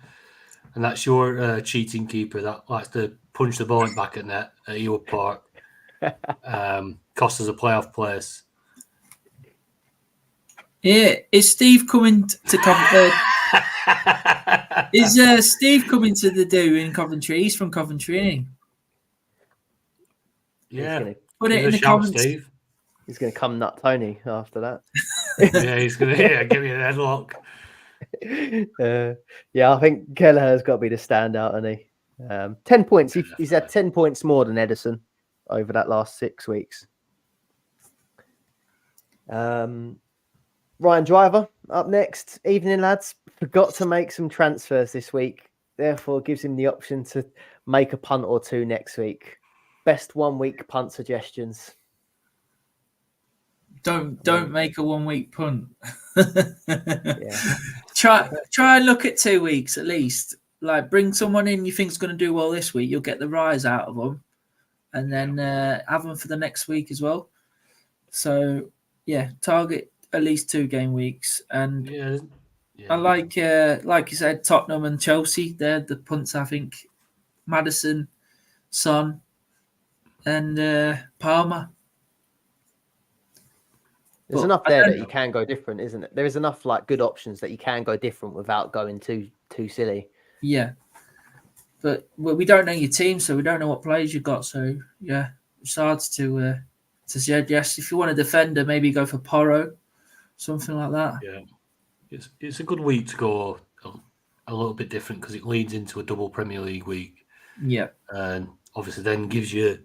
Speaker 2: and that's your cheating keeper that likes to punch the ball back at net at your park. Cost us a playoff place.
Speaker 3: Yeah, is Steve coming to Coventry? Is Steve coming to the do in Coventry? He's from Coventry, isn't
Speaker 2: he? Yeah.
Speaker 3: Put it in the comments.
Speaker 2: Steve.
Speaker 1: He's going to come nut Tony after that.
Speaker 2: He's going to give me an headlock.
Speaker 1: I think Kelleher's got to be the standout, hasn't he? 10 points. He's had 10 points more than Ederson over that last 6 weeks. Ryan Driver up next. Evening, lads. Forgot to make some transfers this week. Therefore, gives him the option to make a punt or 2 next week. Best 1 week punt suggestions.
Speaker 3: Don't make a 1 week punt. Try and look at 2 weeks at least. Like, bring someone in you think's going to do well this week. You'll get the rise out of them, and then have them for the next week as well. So target at least 2 game weeks. And I like you said, Tottenham and Chelsea. They're the punts. I think Maddison, Son, and Palmer.
Speaker 1: There's enough there that you can go different, isn't it? There is enough good options that you can go different without going too silly.
Speaker 3: Yeah, but we don't know your team, so we don't know what players you've got. So it's hard to suggest. If you want a defender, maybe go for Porro, something like that.
Speaker 2: Yeah, it's a good week to go a little bit different because it leads into a double Premier League week.
Speaker 3: Yeah,
Speaker 2: and obviously then gives you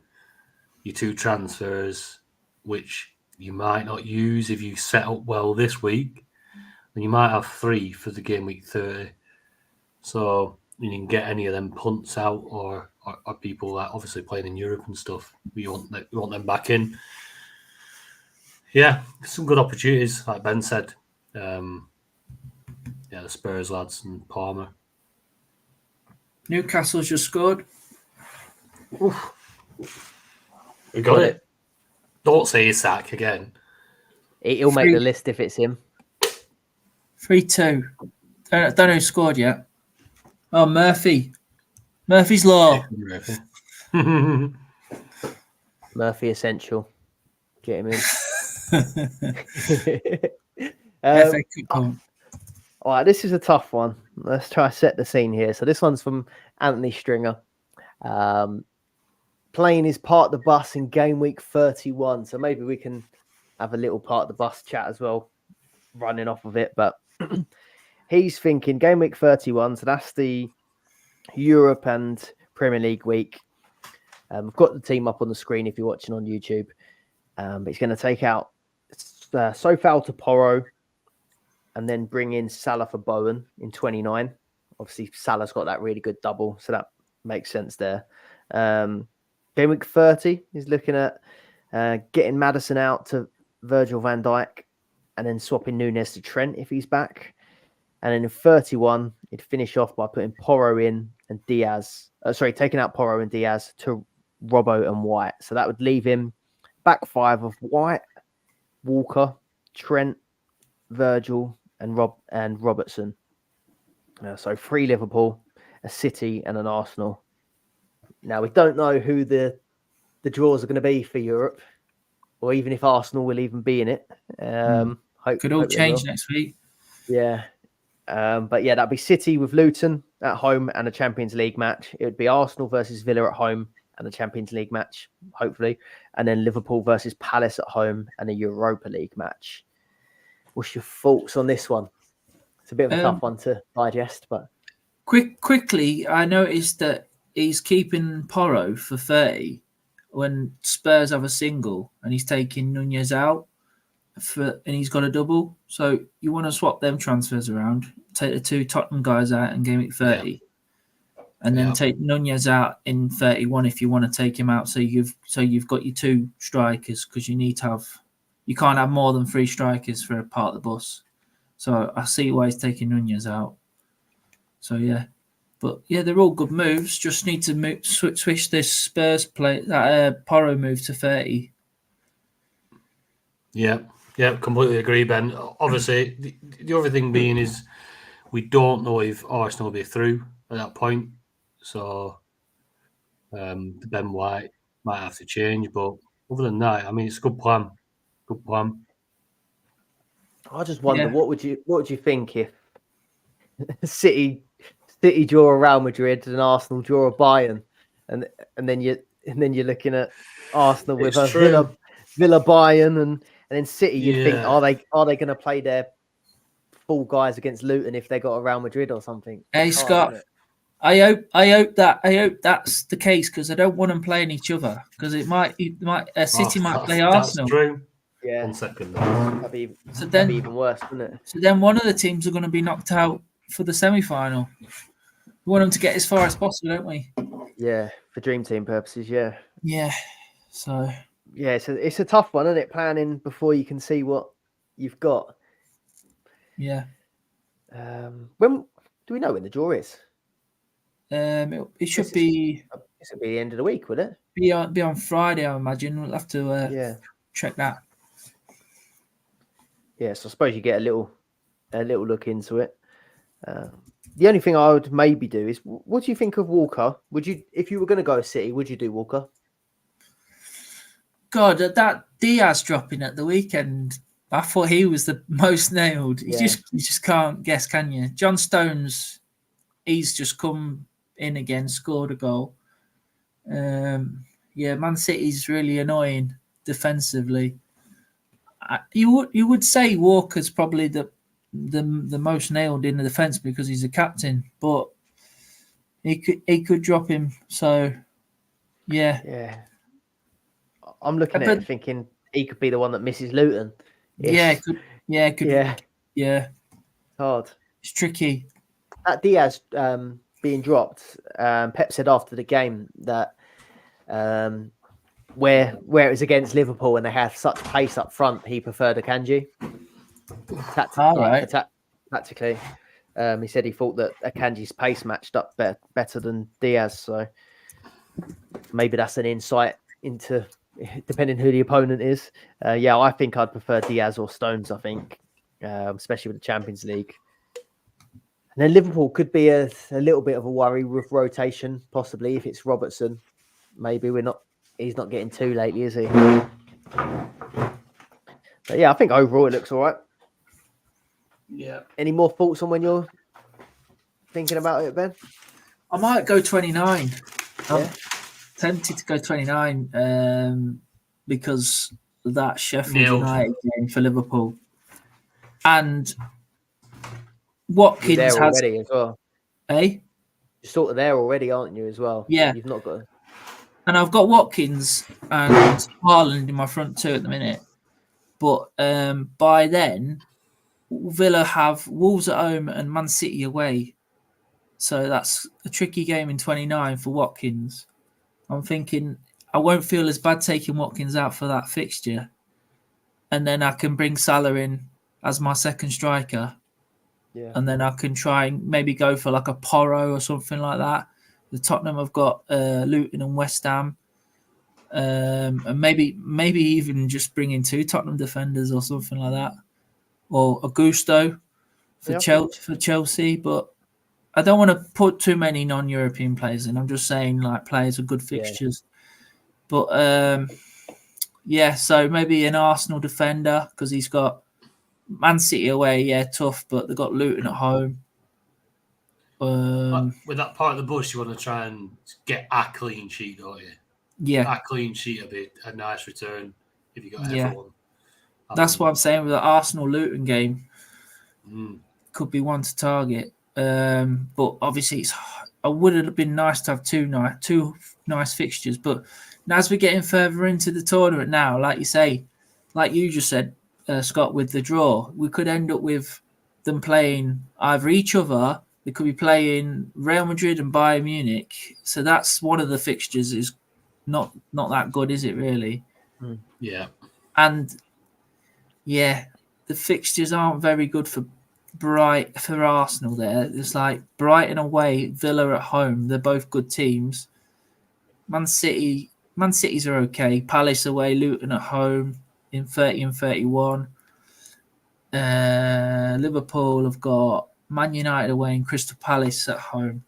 Speaker 2: your 2 transfers, which you might not use if you set up well this week, and you might have 3 for the game week 30. So you can get any of them punts out, or people that obviously playing in Europe and stuff. We want them back in. Yeah, some good opportunities, like Ben said. The Spurs lads and Palmer.
Speaker 3: Newcastle's just scored.
Speaker 2: Oof. We got it. Don't say Isak again.
Speaker 1: He'll make the list if it's him.
Speaker 3: 3-2. Don't know who scored yet. Oh, Murphy. Murphy's Law.
Speaker 1: Murphy essential. Get him in. All right, this is a tough one. Let's try to set the scene here. So this one's from Anthony Stringer. Playing his part of the bus in game week 31. So maybe we can have a little part of the bus chat as well, running off of it. But he's thinking game week 31. So that's the Europe and Premier League week. I've got the team up on the screen if you're watching on YouTube. But he's going to take out Sofal to Porro and then bring in Salah for Bowen in 29. Obviously, Salah's got that really good double, so that makes sense there. Game week 30, he's looking at getting Maddison out to Virgil van Dijk, and then swapping Nunes to Trent if he's back. And then in 31, he'd finish off by putting Porro in and Diaz. Taking out Porro and Diaz to Robbo and White. So that would leave him back five of White, Walker, Trent, Virgil, and Robertson. So 3 Liverpool, a City, and an Arsenal. Now we don't know who the draws are going to be for Europe, or even if Arsenal will even be in it.
Speaker 3: Could all change next week.
Speaker 1: Yeah. But yeah, that'd be City with Luton at home and a Champions League match. It would be Arsenal versus Villa at home and a Champions League match, hopefully. And then Liverpool versus Palace at home and a Europa League match. What's your thoughts on this one? It's a bit of a tough one to digest, but
Speaker 3: quickly, I noticed that he's keeping Porro for 30 when Spurs have a single, and he's taking Nunez out and he's got a double. So you want to swap them transfers around, take the 2 Tottenham guys out in gameweek 30, and then take Nunez out in 31 if you want to take him out. So you've got your 2 strikers, because you can't have more than 3 strikers for a part of the bus. So I see why he's taking Nunez out. So yeah, but yeah, they're all good moves. Just need to switch this Spurs play, that Porro move to 30.
Speaker 2: Yeah, completely agree, Ben. Obviously, the other thing being is we don't know if Arsenal will be through at that point. So Ben White might have to change. But other than that, I mean, it's a good plan. Good plan.
Speaker 1: I just wonder what would you think if City draw a Real Madrid and Arsenal draw a Bayern, and then you're looking at Arsenal with a Villa Bayern and then City. You think are they going to play their full guys against Luton if they got a Real Madrid or something?
Speaker 3: Hey Scott, I hope that's the case, because I don't want them playing each other, because City might play Arsenal.
Speaker 2: That's true.
Speaker 1: Yeah.
Speaker 2: 1 second.
Speaker 1: That'd be even worse, wouldn't it?
Speaker 3: So then one of the teams are going to be knocked out for the semi-final. We want them to get as far as possible, don't we?
Speaker 1: Yeah, for Dream Team purposes, yeah.
Speaker 3: Yeah. So
Speaker 1: yeah, it's a tough one, isn't it? Planning before you can see what you've got.
Speaker 3: Yeah.
Speaker 1: When do we know when the draw is?
Speaker 3: It should be.
Speaker 1: This will be the end of the week, would it?
Speaker 3: Be on Friday, I imagine. We'll have to check that.
Speaker 1: Yeah, so I suppose you get a little look into it. The only thing I would maybe do is, what do you think of Walker? Would you, if you were going to go City, would you do Walker?
Speaker 3: God, that Diaz dropping at the weekend, I thought he was the most nailed. You just can't guess, can you? John Stones, he's just come in again, scored a goal. Man City's really annoying defensively. You would say Walker's probably the most nailed in the defence because he's a captain, but he could drop him. So yeah.
Speaker 1: I'm looking at it thinking he could be the one that misses Luton.
Speaker 3: Yeah.
Speaker 1: Hard.
Speaker 3: It's tricky.
Speaker 1: That Diaz being dropped, Pep said after the game that where it was against Liverpool and they had such pace up front, he preferred Akanji. Tactically, he said he thought that Akanji's pace matched up better than Diaz. So maybe that's an insight into, depending who the opponent is. I think I'd prefer Diaz or Stones. I think, especially with the Champions League. And then Liverpool could be a little bit of a worry with rotation, possibly if it's Robertson. Maybe he's not getting too lately, is he? But yeah, I think overall it looks all right.
Speaker 2: Yeah.
Speaker 1: Any more thoughts on when you're thinking about it, Ben?
Speaker 3: I might go 29.
Speaker 1: Yeah.
Speaker 3: I'm tempted to go 29 because of that Sheffield United game for Liverpool. And Watkins
Speaker 1: You're there already as well.
Speaker 3: You're
Speaker 1: sort of there already, aren't you, as well?
Speaker 3: Yeah.
Speaker 1: You've not got...
Speaker 3: And I've got Watkins and Haaland in my front 2 at the minute. But by then, Villa have Wolves at home and Man City away. So that's a tricky game in 29 for Watkins. I'm thinking I won't feel as bad taking Watkins out for that fixture. and then I can bring Salah in as my second striker.
Speaker 1: Yeah.
Speaker 3: And then I can try and maybe go for like a Porro or something like that. The Tottenham have got Luton and West Ham. And maybe even just bring in 2 Tottenham defenders or something like that. Or Augusto for Chelsea. But I don't want to put too many non-European players in. I'm just saying like players with good fixtures. But so maybe an Arsenal defender because he's got Man City away, tough, but they've got Luton at home.
Speaker 2: With that part of the bus, you want to try and get a clean sheet, don't you?
Speaker 3: Yeah.
Speaker 2: A clean sheet would be a nice return if you got everyone.
Speaker 3: That's what I'm saying with the Arsenal-Luton game. Could be one to target. But obviously, it would have been nice to have two nice fixtures. But as we're getting further into the tournament now, like you say, like you just said, Scott, with the draw, we could end up with them playing either each other. They could be playing Real Madrid and Bayern Munich. So that's one of the fixtures is not that good, is it really?
Speaker 2: Yeah.
Speaker 3: And the fixtures aren't very good for Arsenal there. It's like Brighton away, Villa at home. They're both good teams. Man City's are okay. Palace away, Luton at home in 30 and 31. Liverpool have got Man United away and Crystal Palace at home.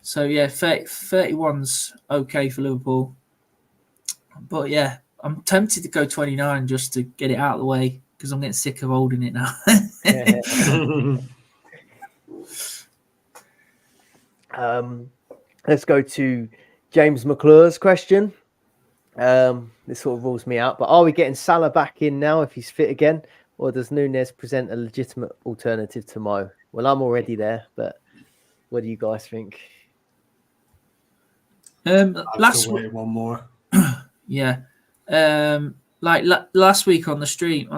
Speaker 3: So 31's okay for Liverpool. But I'm tempted to go 29 just to get it out of the way because I'm getting sick of holding it now.
Speaker 1: Let's go to James McClure's question. This sort of rules me out, but are we getting Salah back in now if he's fit again, or does Nunez present a legitimate alternative to Mo? Well, I'm already there, but what do you guys think?
Speaker 2: Still waiting one more.
Speaker 3: Like last week on the stream, I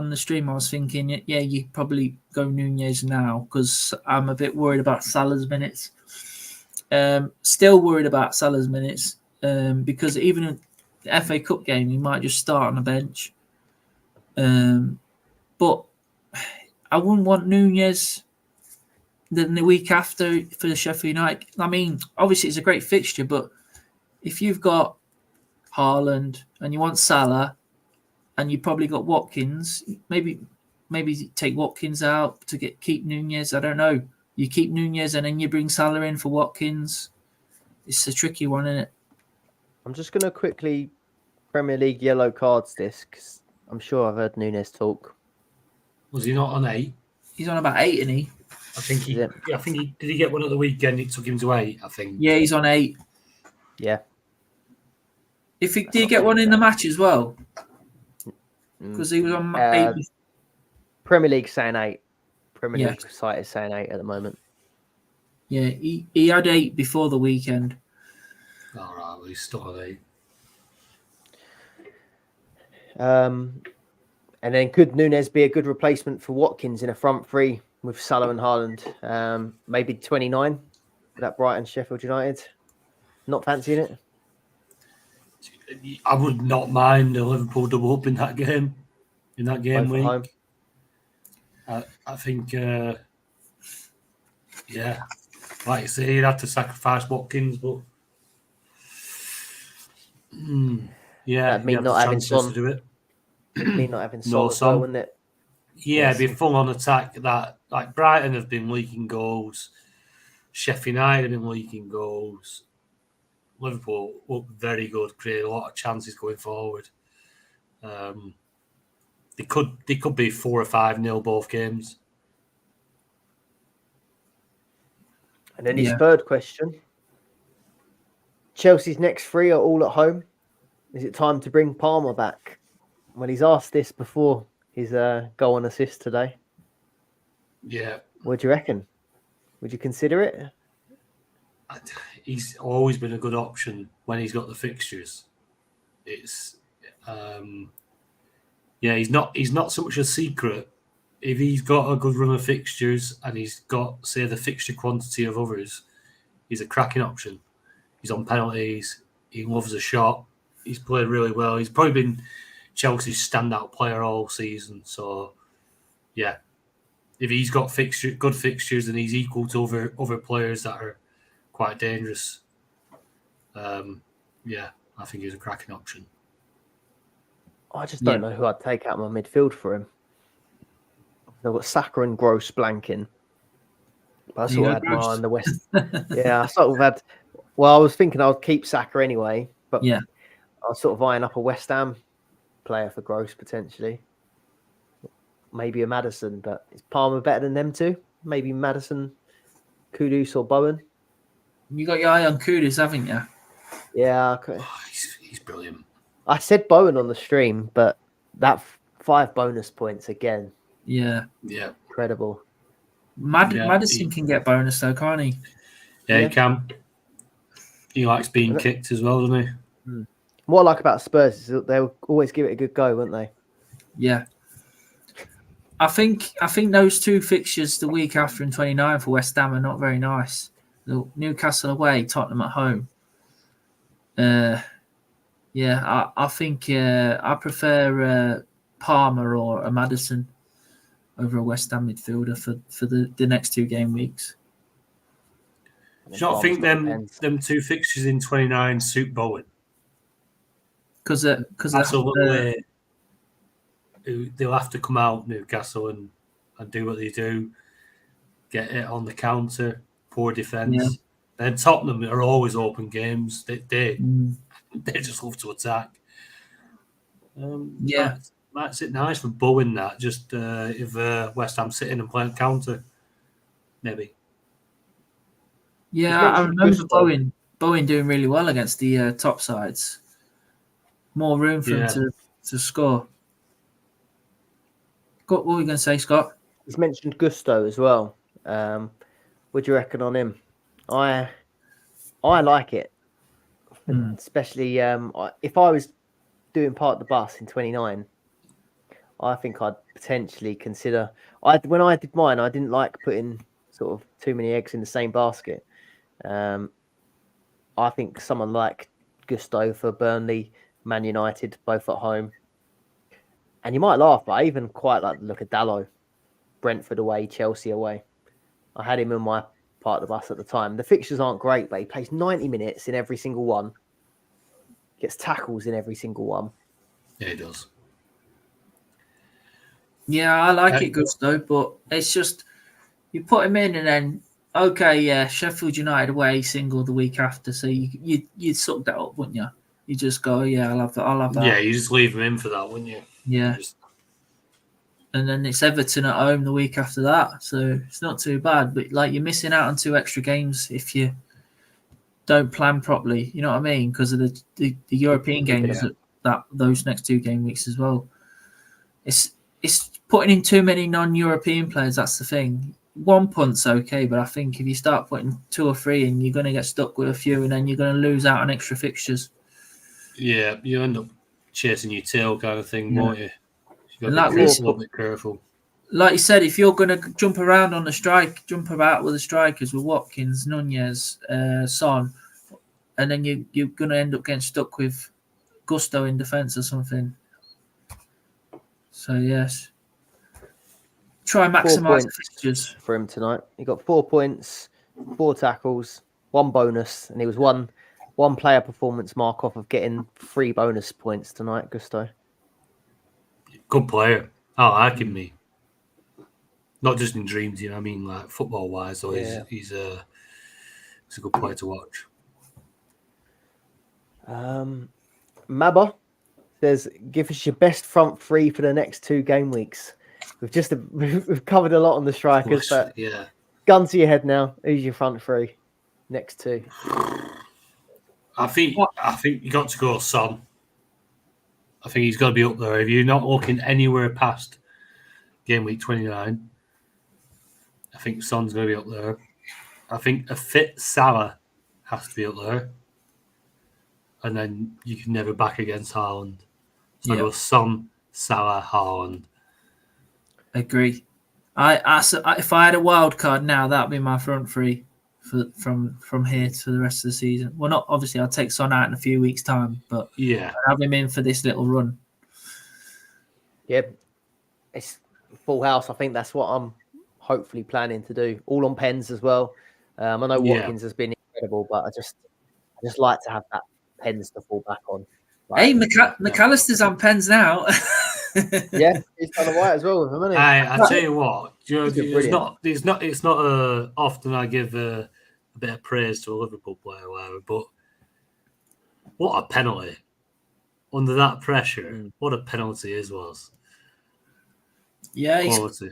Speaker 3: was thinking, you probably go Nunez now because I'm a bit worried about Salah's minutes. Still worried about Salah's minutes because even in the FA Cup game, he might just start on the bench. But I wouldn't want Nunez then the week after for the Sheffield United. I mean, obviously it's a great fixture, but if you've got Haaland and you want Salah and you probably got Watkins, maybe take Watkins out to keep Nunez. I don't know. You keep Nunez and then you bring Salah in for Watkins. It's a tricky one, isn't it?
Speaker 1: I'm just going to quickly Premier League yellow cards this because I'm sure I've heard Nunez talk.
Speaker 2: Was he not on 8?
Speaker 3: He's on about 8, isn't he?
Speaker 2: I think he did he get one at the weekend? It took him to 8, I think.
Speaker 3: Yeah, he's on 8.
Speaker 1: Yeah.
Speaker 3: Did he get one in the match as well? Because he was on 8.
Speaker 1: Premier League saying 8. Premier League site is saying 8 at the moment.
Speaker 3: Yeah, he had 8 before the weekend.
Speaker 2: All right, well, he's still on 8.
Speaker 1: And then could Nunez be a good replacement for Watkins in a front three with Salah and Haaland? Maybe 29 with that Brighton Sheffield United. Not fancying it?
Speaker 2: I would not mind the Liverpool double up in that game week. I think, like you say, you'd have to sacrifice Watkins, but
Speaker 1: that'd mean not having Son.
Speaker 2: To do it.
Speaker 1: It'd mean not having Son as well, wouldn't it?
Speaker 2: Yeah, it'd be full on attack. That like Brighton have been leaking goals, Sheffield United have been leaking goals. Liverpool look very good, create a lot of chances going forward. They could be 4 or 5-0 both games.
Speaker 1: And then his third question: Chelsea's next 3 are all at home. Is it time to bring Palmer back? Well, he's asked this before his goal and assist today.
Speaker 2: Yeah.
Speaker 1: What do you reckon? Would you consider it?
Speaker 2: He's always been a good option when he's got the fixtures. It's he's not so much a secret. If he's got a good run of fixtures and he's got, say, the fixture quantity of others, he's a cracking option. He's on penalties. He loves a shot. He's played really well. He's probably been Chelsea's standout player all season. So, yeah, if he's got good fixtures and he's equal to other players that are quite dangerous, yeah, I think he's a cracking option.
Speaker 1: I just don't know who I'd take out of my midfield for him. I've got Saka and Gross blanking. But I sort of had my eye on the West. Yeah, I sort of had. Well, I was thinking I'd keep Saka anyway, but I was sort of eyeing up a West Ham player for Gross potentially. Maybe a Maddison, but is Palmer better than them two? Maybe Maddison, Kudus, or Bowen.
Speaker 3: You got your eye on Kudus, haven't you?
Speaker 1: Yeah, okay.
Speaker 2: Oh, he's brilliant.
Speaker 1: I said Bowen on the stream, but that 5 bonus points again.
Speaker 3: Yeah,
Speaker 1: incredible.
Speaker 3: Maddison can get bonus though, can't he?
Speaker 2: Yeah, he can. He likes being kicked as well, doesn't he?
Speaker 1: What I like about Spurs is that they'll always give it a good go, won't they?
Speaker 3: Yeah. I think those 2 fixtures the week after in 29 for West Ham are not very nice. Newcastle away, Tottenham at home. I think I prefer Palmer or a Maddison over a West Ham midfielder for the next 2 game weeks.
Speaker 2: Do you not think them 2 fixtures in 29 suit Bowen?
Speaker 3: Because
Speaker 2: that's a little way. They'll have to come out, Newcastle, and do what they do, get it on the counter, poor defence. Yeah. Then Tottenham are always open games. They just love to attack. That's it nice for Bowen, that. Just if West Ham sitting and playing counter, maybe.
Speaker 3: Yeah, I remember Bowen doing really well against the top sides. More room for him to score. What were we going to say, Scott?
Speaker 1: He's mentioned Gusto as well. What do you reckon on him? I like it, especially if I was doing part of the bus in 29. I think I'd potentially consider. When I did mine, I didn't like putting sort of too many eggs in the same basket. I think someone like Gusto for Burnley, Man United, both at home. And you might laugh, but I even quite like the look of Dalot. Brentford away, Chelsea away. I had him in my part of the bus at the time. The fixtures aren't great, but he plays 90 minutes in every single one. Gets tackles in every single one.
Speaker 2: Yeah, he does.
Speaker 3: Yeah, I like it, Gusto, but it's just you put him in and then Sheffield United away single the week after, so you'd suck that up, wouldn't you? You just go, I'll have that.
Speaker 2: Yeah, you just leave him in for that, wouldn't you?
Speaker 3: Yeah. And then it's Everton at home the week after that, so it's not too bad. But like you're missing out on 2 extra games if you don't plan properly. You know what I mean? Because of the European games those next 2 game weeks as well. It's putting in too many non-European players. That's the thing. 1 punt's okay, but I think if you start putting 2 or 3 in, you're going to get stuck with a few, and then you're going to lose out on extra fixtures.
Speaker 2: Yeah, you end up chasing your tail kind of thing, won't you? You've got to be a little bit careful.
Speaker 3: Like you said, if you're going to jump around on the strike, jump about with the strikers with Watkins, Nunez, Son, and then you're going to end up getting stuck with Gusto in defence or something. So, yes. Try and maximise the fixtures.
Speaker 1: For him tonight. He got 4 points, 4 tackles, 1 bonus, and he was one player performance mark off of getting 3 bonus points tonight, Gusto.
Speaker 2: Good player. I like him, me. Not just in dreams, you know what I mean? Like football-wise, so he's a good player to watch.
Speaker 1: Mabba says, give us your best front 3 for the next 2 game weeks. We've covered a lot on the strikers, but gun to your head now. Who's your front 3 next 2?
Speaker 2: I think you got to go Son. I think he's got to be up there. If you're not looking anywhere past game week 29, I think Son's going to be up there. I think a fit Salah has to be up there. And then you can never back against Haaland. So I go Son, Salah, Haaland.
Speaker 3: Agree. If I had a wild card now, that'd be my front 3 from here to the rest of the season. Well, not obviously. I'll take Son out in a few weeks' time, but I'll have him in for this little run.
Speaker 1: Yeah, it's full house. I think that's what I'm hopefully planning to do. All on pens as well. I know
Speaker 2: Yeah.
Speaker 1: Watkins has been incredible, but I just like to have that pens to fall back on.
Speaker 3: Hey, McAllister's on pens now.
Speaker 1: Yeah, he's done all right as well with them, hasn't he?
Speaker 2: I tell you what, it's not often I give a bit of praise to a Liverpool player, or whatever, but what a penalty under that pressure! What a penalty his was.
Speaker 3: Yeah,
Speaker 2: quality.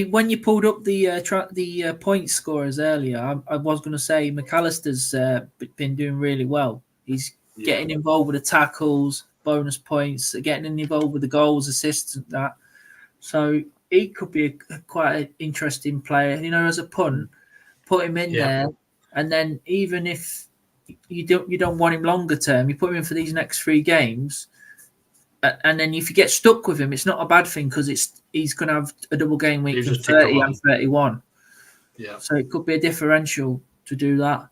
Speaker 3: When you pulled up the point scorers earlier, I was going to say McAllister's been doing really well. He's getting involved with the tackles, bonus points, getting involved with the goals, assists, and that. So he could be quite an interesting player. As a punt, put him in there, and then even if you don't want him longer term, you put him in for these next 3 games. And then if you get stuck with him, it's not a bad thing because he's going to have a double game week in 30 and 31.
Speaker 2: Yeah.
Speaker 3: So it could be a differential to do that.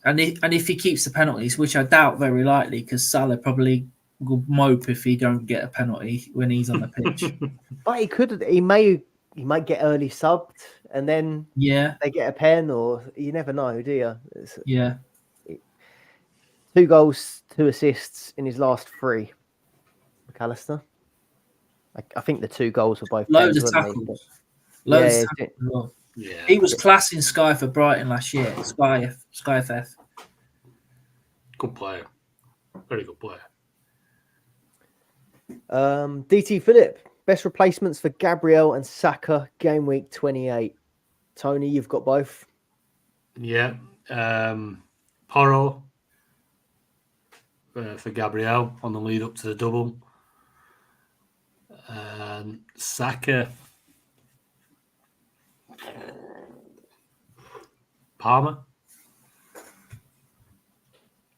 Speaker 3: And if he keeps the penalties, which I doubt very likely, because Salah probably will mope if he don't get a penalty when he's on the pitch.
Speaker 1: But he might get early subbed and then they get a pen, or you never know, do you? 2 goals, 2 assists in his last 3. McAllister. I think the 2 goals were both
Speaker 3: loads
Speaker 1: pens,
Speaker 3: of tackles.
Speaker 1: Loads of
Speaker 3: tackles. Yeah. He was class in Sky for Brighton last year. Sky FF.
Speaker 2: Good player. Very good player.
Speaker 1: DT Phillip, best replacements for Gabriel and Saka game week 28. Tony, you've got both.
Speaker 2: Yeah. Porro for Gabriel on the lead up to the double. Saka. Palmer.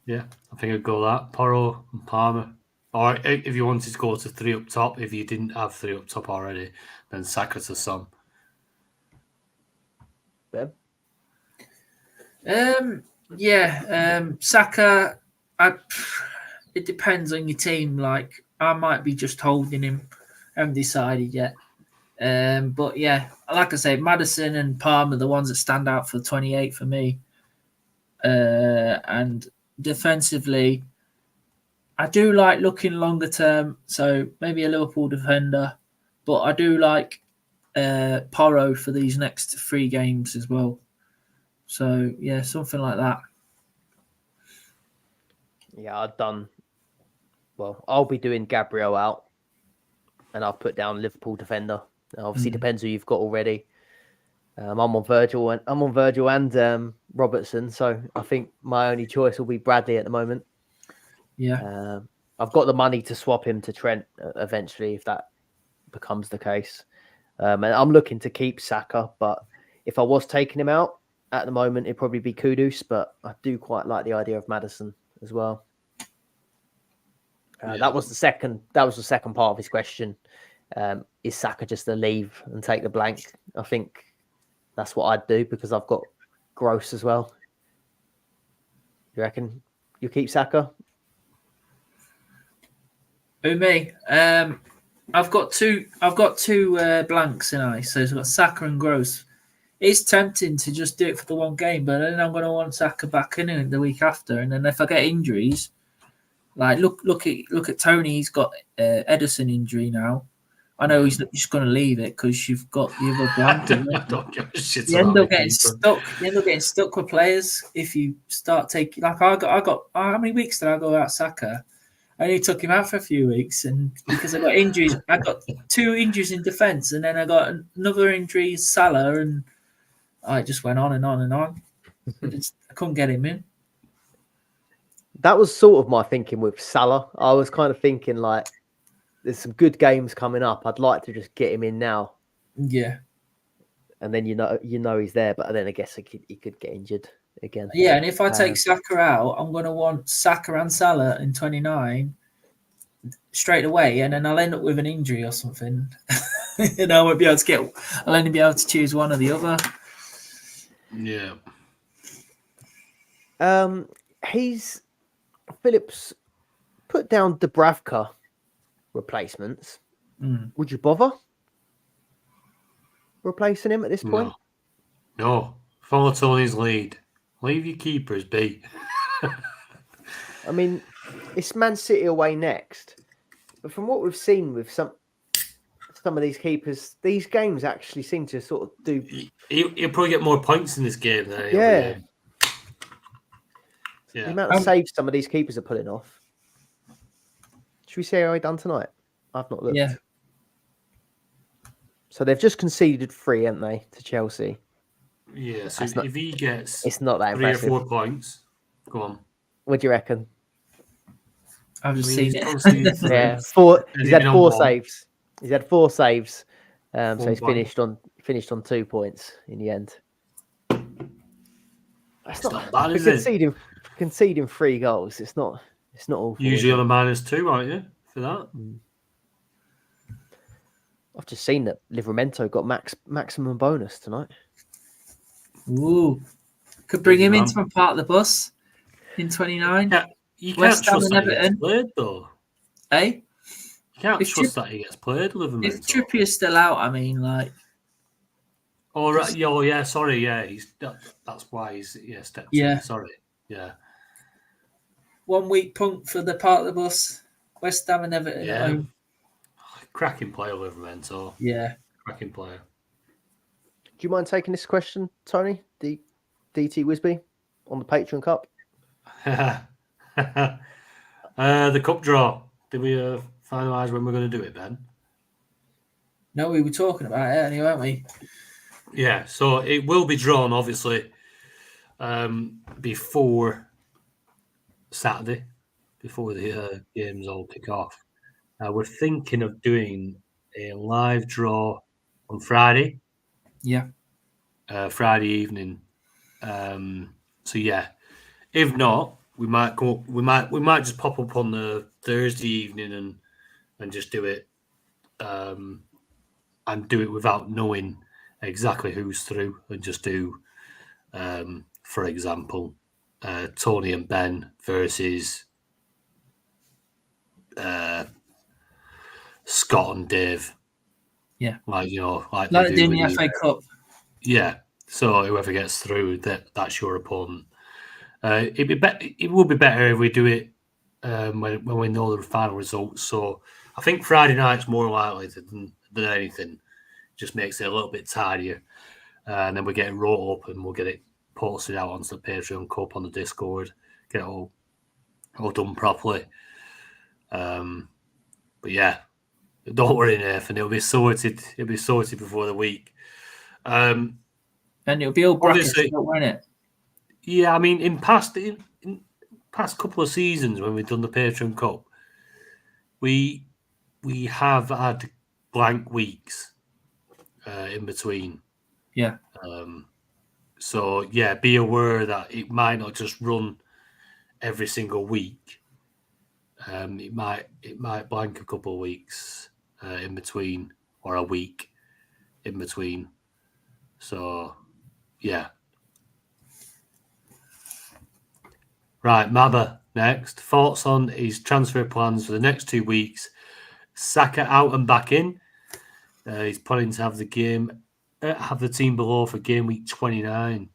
Speaker 2: Yeah, I think I'd go that. Porro and Palmer. Or if you wanted to go to 3 up top, if you didn't have 3 up top already, then Saka to Son.
Speaker 1: Ben?
Speaker 3: Saka, it depends on your team. Like, I might be just holding him. I haven't decided yet. But yeah, like I say, Maddison and Palmer are the ones that stand out for 28 for me. And defensively, I do like looking longer term, so maybe a Liverpool defender. But I do like Porro for these next 3 games as well. So yeah, something like that.
Speaker 1: Yeah, I'll be doing Gabriel out, and I'll put down Liverpool defender. Obviously, depends who you've got already. I'm on Virgil and Robertson, so I think my only choice will be Bradley at the moment.
Speaker 3: Yeah,
Speaker 1: I've got the money to swap him to Trent eventually if that becomes the case. And I'm looking to keep Saka, but if I was taking him out at the moment, it'd probably be Kudus, but I do quite like the idea of Maddison as well. That was the second part of his question. Is Saka just to leave and take the blank? I think that's what I'd do because I've got Gross as well. You reckon you keep Saka?
Speaker 3: Who, me? I've got two blanks in I. So I've got Saka and Gross. It's tempting to just do it for the 1 game, but then I'm going to want Saka back in it the week after, and then if I get injuries, like look at Tony, he's got Edison injury now. I know he's just going to leave it because you've got the other blank. You end up getting stuck. You end up getting stuck with players if you start taking. Like I got. How many weeks did I go out Saka? I only took him out for a few weeks, and because I got injuries, I got 2 injuries in defence, and then I got another injury, Salah, and I just went on and on and on. I couldn't get him in.
Speaker 1: That was sort of my thinking with Salah. I was kind of thinking like, there's some good games coming up. I'd like to just get him in now.
Speaker 3: Yeah.
Speaker 1: And then you know he's there, but then I guess he could get injured again.
Speaker 3: Yeah, and if I take Saka out, I'm going to want Saka and Salah in 29 straight away, and then I'll end up with an injury or something. And I won't be able to get. I'll only be able to choose one or the other.
Speaker 2: Yeah.
Speaker 1: Phillips put down Dubravka replacements,
Speaker 3: Mm.
Speaker 1: would you bother replacing him at this point?
Speaker 2: No. Follow Tony's lead. Leave your keepers be.
Speaker 1: I mean, it's Man City away next, but from what we've seen with some of these keepers, these games actually seem to sort of do.
Speaker 2: He'll probably get more points in this game than any other
Speaker 1: Yeah.
Speaker 2: game.
Speaker 1: The
Speaker 2: Yeah.
Speaker 1: amount of saves some of these keepers are pulling off. Should we see how he done tonight? I've not looked.
Speaker 3: Yeah.
Speaker 1: So they've just conceded 3, haven't they, to Chelsea?
Speaker 2: Yeah, so
Speaker 1: That's not-
Speaker 2: if he gets
Speaker 1: It's not that
Speaker 2: 3 or
Speaker 1: impressive.
Speaker 2: 4 points, go on.
Speaker 1: What do you reckon?
Speaker 3: I've just
Speaker 2: I mean,
Speaker 3: seen
Speaker 2: he's
Speaker 3: it.
Speaker 2: conceded 3.
Speaker 1: Yeah,
Speaker 2: Has
Speaker 1: he's
Speaker 2: he
Speaker 1: had
Speaker 2: been on
Speaker 1: 4
Speaker 2: one?
Speaker 1: saves. He's had 4 saves. So
Speaker 2: 1
Speaker 1: he's
Speaker 2: point.
Speaker 1: finished on 2 points in the end.
Speaker 2: It's not bad, is
Speaker 1: conceding, conceding 3 goals. It's not awful.
Speaker 2: Usually
Speaker 1: is
Speaker 2: on
Speaker 1: it?
Speaker 2: a -2, aren't you, for that?
Speaker 1: I've just seen that Livramento got maximum bonus tonight.
Speaker 3: Ooh. Could bring
Speaker 2: Busy
Speaker 3: him
Speaker 2: man.
Speaker 3: into my part of the bus in 29.
Speaker 2: Yeah, you
Speaker 3: West
Speaker 2: can't
Speaker 3: Ham
Speaker 2: trust
Speaker 3: and
Speaker 2: that he gets
Speaker 3: Everton.
Speaker 2: played, though.
Speaker 3: Eh?
Speaker 2: You can't
Speaker 3: If
Speaker 2: trust that he gets played,
Speaker 3: If
Speaker 2: Livermore.
Speaker 3: Trippier's still out, I mean, like,
Speaker 2: Oh, right. Yeah, sorry, yeah. That's why he's stepped
Speaker 3: Yeah.
Speaker 2: in. Sorry. Yeah.
Speaker 3: 1 week punt for the part of the bus. West Ham and Everton at
Speaker 2: Yeah.
Speaker 3: home.
Speaker 2: Cracking player, Livermore.
Speaker 3: Yeah.
Speaker 2: Cracking player.
Speaker 1: Do you mind taking this question, Tony? DT Wisby on the Patreon Cup?
Speaker 2: The cup draw. Did we finalise when we're going to do it, Ben?
Speaker 3: No, we were talking about it anyway, weren't we?
Speaker 2: Yeah, so it will be drawn, obviously, before Saturday, before the games all kick off. We're thinking of doing a live draw on Friday.
Speaker 3: Yeah.
Speaker 2: Friday evening. So yeah, if not, we might come up. We might just pop up on the Thursday evening and just do it, and do it without knowing exactly who's through, and just do, for example, Tony and Ben versus Scott and Dave.
Speaker 3: Yeah.
Speaker 2: Like
Speaker 3: Like
Speaker 2: they do
Speaker 3: doing
Speaker 2: with
Speaker 3: the FA Cup.
Speaker 2: Yeah. So whoever gets through, that's your opponent. It would be better if we do it when we know the final results. So I think Friday night's more likely than anything. Just makes it a little bit tidier, and then we get it wrote up and we'll get it posted out onto the Patreon Cup on the Discord. Get it all done properly. But yeah, don't worry, Nathan. It'll be sorted. It'll be sorted before the week.
Speaker 3: And it'll be all brackets,
Speaker 2: Obviously-
Speaker 3: won't it?
Speaker 2: Yeah, I mean, in past couple of seasons when we've done the Patreon Cup, we have had blank weeks in between.
Speaker 3: Yeah.
Speaker 2: So yeah, be aware that it might not just run every single week. It might blank a couple of weeks in between, or a week in between. So yeah. Right, Mabba next. Thoughts on his transfer plans for the next 2 weeks? Saka out and back in. He's planning to have the team below for game week 29.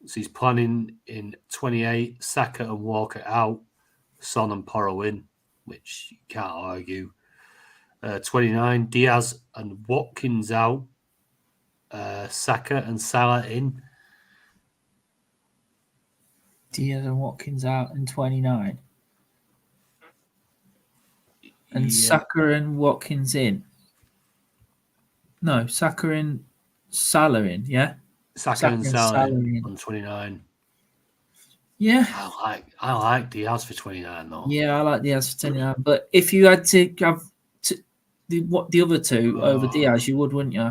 Speaker 2: So he's planning in 28, Saka and Walker out, Son and Porro in, which you can't argue. 29, Diaz and Watkins out, Saka and Salah in.
Speaker 3: Diaz and Watkins out in 29. And
Speaker 2: Yeah.
Speaker 3: Saka and Watkins in. No, Saka and Salah in, yeah?
Speaker 2: Saka and Salah
Speaker 3: in.
Speaker 2: on 29.
Speaker 3: Yeah.
Speaker 2: I like Diaz for 29 though.
Speaker 3: Yeah, I like Diaz for 29. But if you had to have the other two over Diaz, you would, wouldn't you?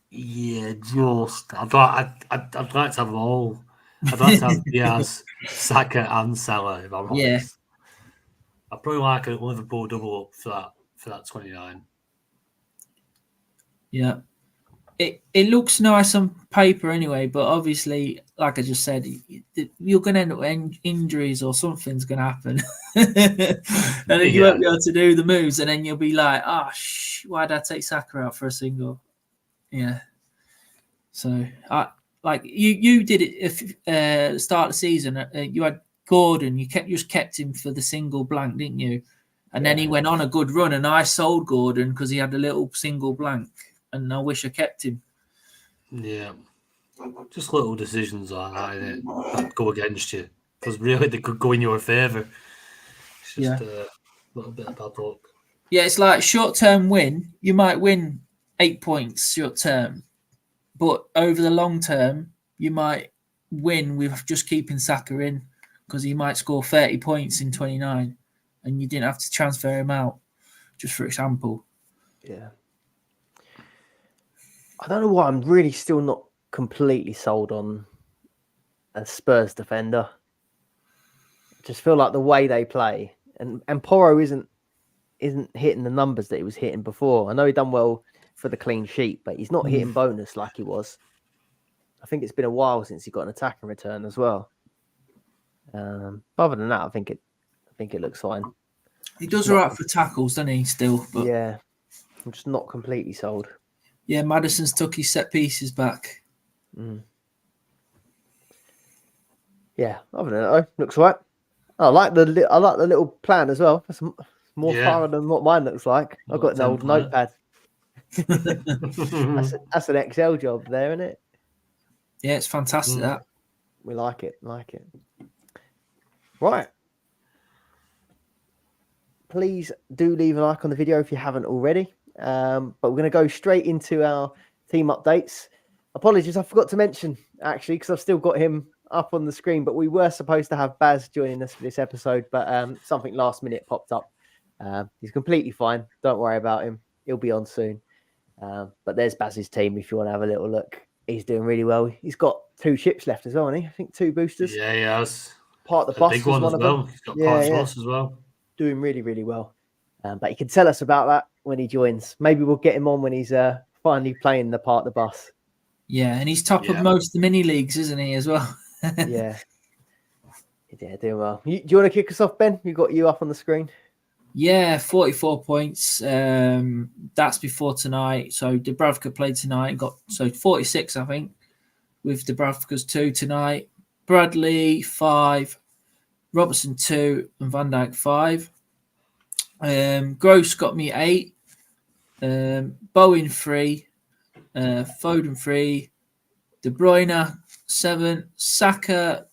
Speaker 2: Yeah, just I'd like to have them all. I'd like to have Diaz, Saka, and Salah. If I'm honest,
Speaker 3: Yeah.
Speaker 2: I'd probably like a Liverpool double up for that 29.
Speaker 3: Yeah. it looks nice on paper anyway, but obviously, like I just said, you're going to end up with injuries or something's going to happen. And then you won't be able to do the moves, and then you'll be like, why did I take Saka out for a single? Yeah. So, you did it at the start of the season. You had Gordon, you just kept him for the single blank, didn't you? And then he went on a good run, and I sold Gordon because he had a little single blank, and I wish I kept him.
Speaker 2: Yeah, just little decisions like that, innit, that go against you, because really they could go in your favour. It's just a little bit of bad luck.
Speaker 3: Yeah, it's like short-term win. You might win 8 points short-term, but over the long term, you might win with just keeping Saka in because he might score 30 points in 29 and you didn't have to transfer him out, just for example.
Speaker 1: Yeah. I don't know why I'm really still not completely sold on a Spurs defender. I just feel like the way they play, and Porro isn't hitting the numbers that he was hitting before. I know he done well for the clean sheet, but he's not hitting bonus like he was. I think it's been a while since he got an attacking return as well. Other than that, I think it looks fine.
Speaker 3: He does all right for tackles, doesn't he? Still, but
Speaker 1: yeah, I'm just not completely sold.
Speaker 3: Yeah, Maddison's took his set pieces back.
Speaker 1: Yeah, other than that, looks right. I like the little plan as well. That's more thorough than what mine looks like. I've got an old notepad. That's an Excel job there, isn't it?
Speaker 3: Yeah, it's fantastic. That
Speaker 1: we like it. Right. Please do leave a like on the video if you haven't already. But we're going to go straight into our team updates. Apologies, I forgot to mention actually because I've still got him up on the screen. But we were supposed to have Baz joining us for this episode, but something last minute popped up. He's completely fine. Don't worry about him. He'll be on soon. But there's Baz's team if you want to have a little look. He's doing really well. He's got 2 ships left as well, hasn't he? I think 2 boosters.
Speaker 2: Yeah, he has.
Speaker 1: Part of the bus
Speaker 2: big
Speaker 1: was
Speaker 2: one
Speaker 1: one
Speaker 2: as
Speaker 1: of
Speaker 2: well.
Speaker 1: them.
Speaker 2: He's got parts of us as well.
Speaker 1: Doing really, really well. But he can tell us about that when he joins. Maybe we'll get him on when he's finally playing the part of the bus.
Speaker 3: Yeah, and he's top of most of the mini leagues, isn't he, as well?
Speaker 1: Yeah, doing well. Do you want to kick us off, Ben? We got you up on the screen.
Speaker 3: Yeah, 44 points. That's before tonight. So Dubravka played tonight and got 46, I think, with Dubravka's 2 tonight. Bradley 5, Robertson 2, and Van Dijk 5. Gross got me 8. Bowen 3, Foden 3, De Bruyne 7, Saka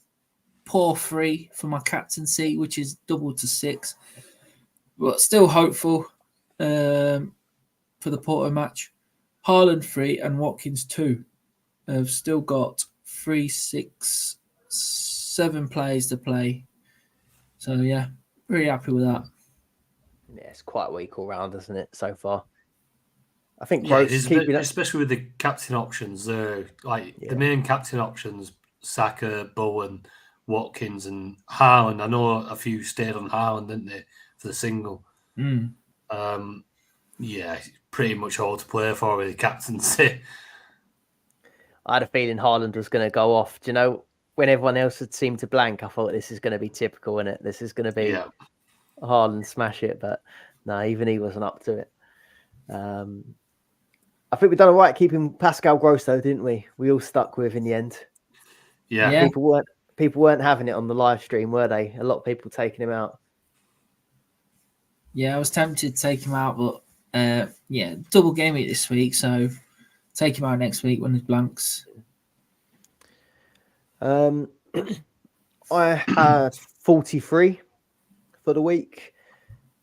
Speaker 3: poor 3 for my captaincy, which is double to 6. But still hopeful for the Porto match. Haaland 3 and Watkins 2. I've still got 3, 6, 7 players to play. So, yeah, really happy with that.
Speaker 1: Yeah, it's quite a week all round, isn't it, so far? I think Gross is keeping up.
Speaker 2: Especially with the captain options. The main captain options, Saka, Bowen, Watkins and Haaland. I know a few stayed on Haaland, didn't they, for the single? Pretty much all to play for with the captaincy.
Speaker 1: I had a feeling Haaland was going to go off. Do you know, when everyone else had seemed to blank, I thought this is going to be typical, isn't it? This is going to be Haaland smash it, but no, even he wasn't up to it. I think we've done all right keeping Pascal Gross, though, didn't we? We all stuck with in the end.
Speaker 2: Yeah.
Speaker 1: People weren't having it on the live stream, were they? A lot of people taking him out.
Speaker 3: Yeah, I was tempted to take him out, but double game week this week, so take him out next week when there's blanks.
Speaker 1: I had 43 for the week.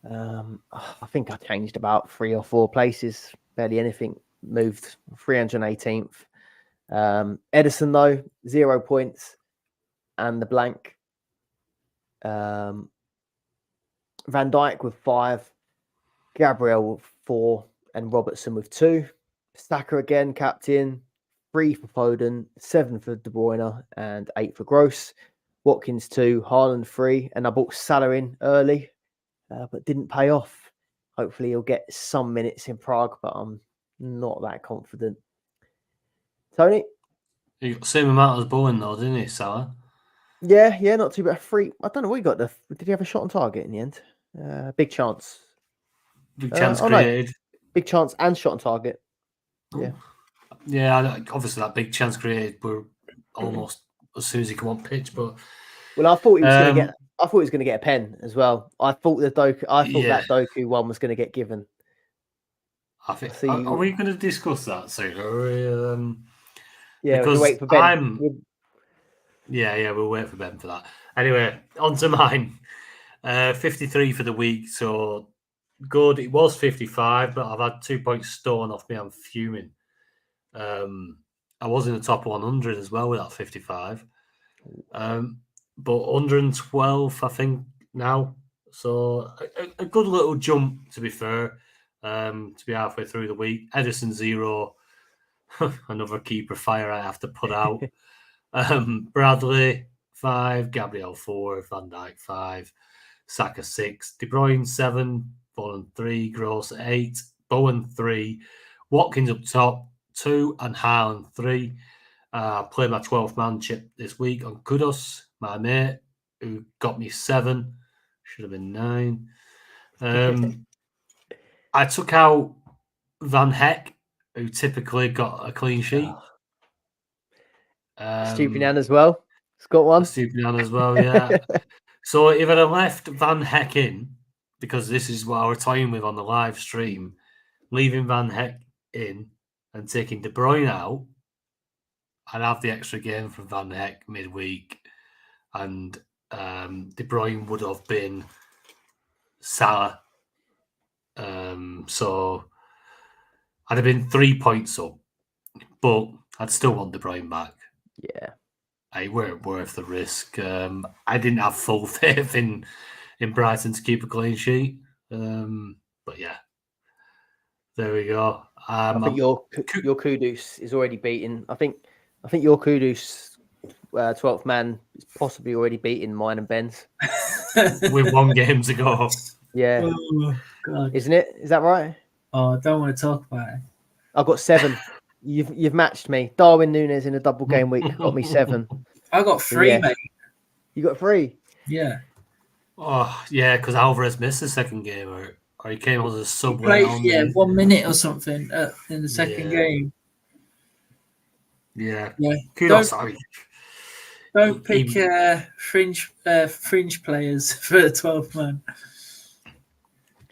Speaker 1: I think I changed about 3 or 4 places. Barely anything moved. 318th. Edison, though, 0 points and the blank. Van Dijk with 5, Gabriel with 4, and Robertson with 2. Saka again, captain, 3 for Foden, 7 for De Bruyne, and 8 for Gross. Watkins 2, Haaland 3, and I bought Salah in early, but didn't pay off. Hopefully he'll get some minutes in Prague, but I'm not that confident. Tony?
Speaker 2: He got the same amount as Bowen, though, didn't he, Salah?
Speaker 1: Yeah, not too bad. Free. I don't know what he got. Did he have a shot on target in the end? Big chance.
Speaker 2: Big chance
Speaker 1: No.
Speaker 2: created.
Speaker 1: Big chance and shot on target. Yeah.
Speaker 2: Yeah, obviously that big chance created were almost as soon as he come on pitch, but
Speaker 1: Well, I thought he was going to get. I thought he was going to get a pen as well. I thought that Doku one was going to get given.
Speaker 2: I think. Are we going to discuss that soon?
Speaker 1: Because wait for Ben.
Speaker 2: We'll wait for Ben for that. Anyway, on to mine. 53 for the week, so good. It was 55, but I've had 2 points stolen off me. I'm fuming. I was in the top 100 as well with that 55. But 112, I think, now. So a good little jump, to be fair, to be halfway through the week. Edison 0, another keeper fire I have to put out. Bradley 5, Gabriel 4, Van Dijk 5, Saka 6, De Bruyne 7, Bowen 3, Gross 8, Bowen 3, Watkins up top 2, and Haaland 3. Played my 12th man chip this week on Kudos, my mate, who got me 7. Should have been 9. I took out Van Heck, who typically got a clean sheet.
Speaker 1: Stupinan as well. It's got one.
Speaker 2: Stupinan as well, yeah. So if I'd have left Van Heck in, because this is what I was toying with on the live stream, leaving Van Heck in and taking De Bruyne out, I'd have the extra game from Van Heck midweek, and De Bruyne would have been Salah. So I'd have been 3 points up, but I'd still want De Bruyne back.
Speaker 1: Yeah.
Speaker 2: They weren't worth the risk. I didn't have full faith in Brighton to keep a clean sheet. But yeah, there we go.
Speaker 1: I think your Kudus is already beaten. I think your Kudus 12th man is possibly already beaten mine and Ben's.
Speaker 2: With 1 game to go.
Speaker 1: Yeah.
Speaker 3: Oh, God.
Speaker 1: Isn't it? Is that right?
Speaker 3: Oh, I don't want to talk about it.
Speaker 1: I've got 7. You've matched me. Darwin Núñez in a double game week got me 7.
Speaker 3: I got 3, mate.
Speaker 1: You got 3?
Speaker 3: Yeah.
Speaker 2: Oh, yeah, because Alvarez missed the second game, or he came as a sub.
Speaker 3: He played, 1 minute or something in the second game.
Speaker 2: Yeah.
Speaker 3: Kudos. Don't pick fringe players for the 12th man.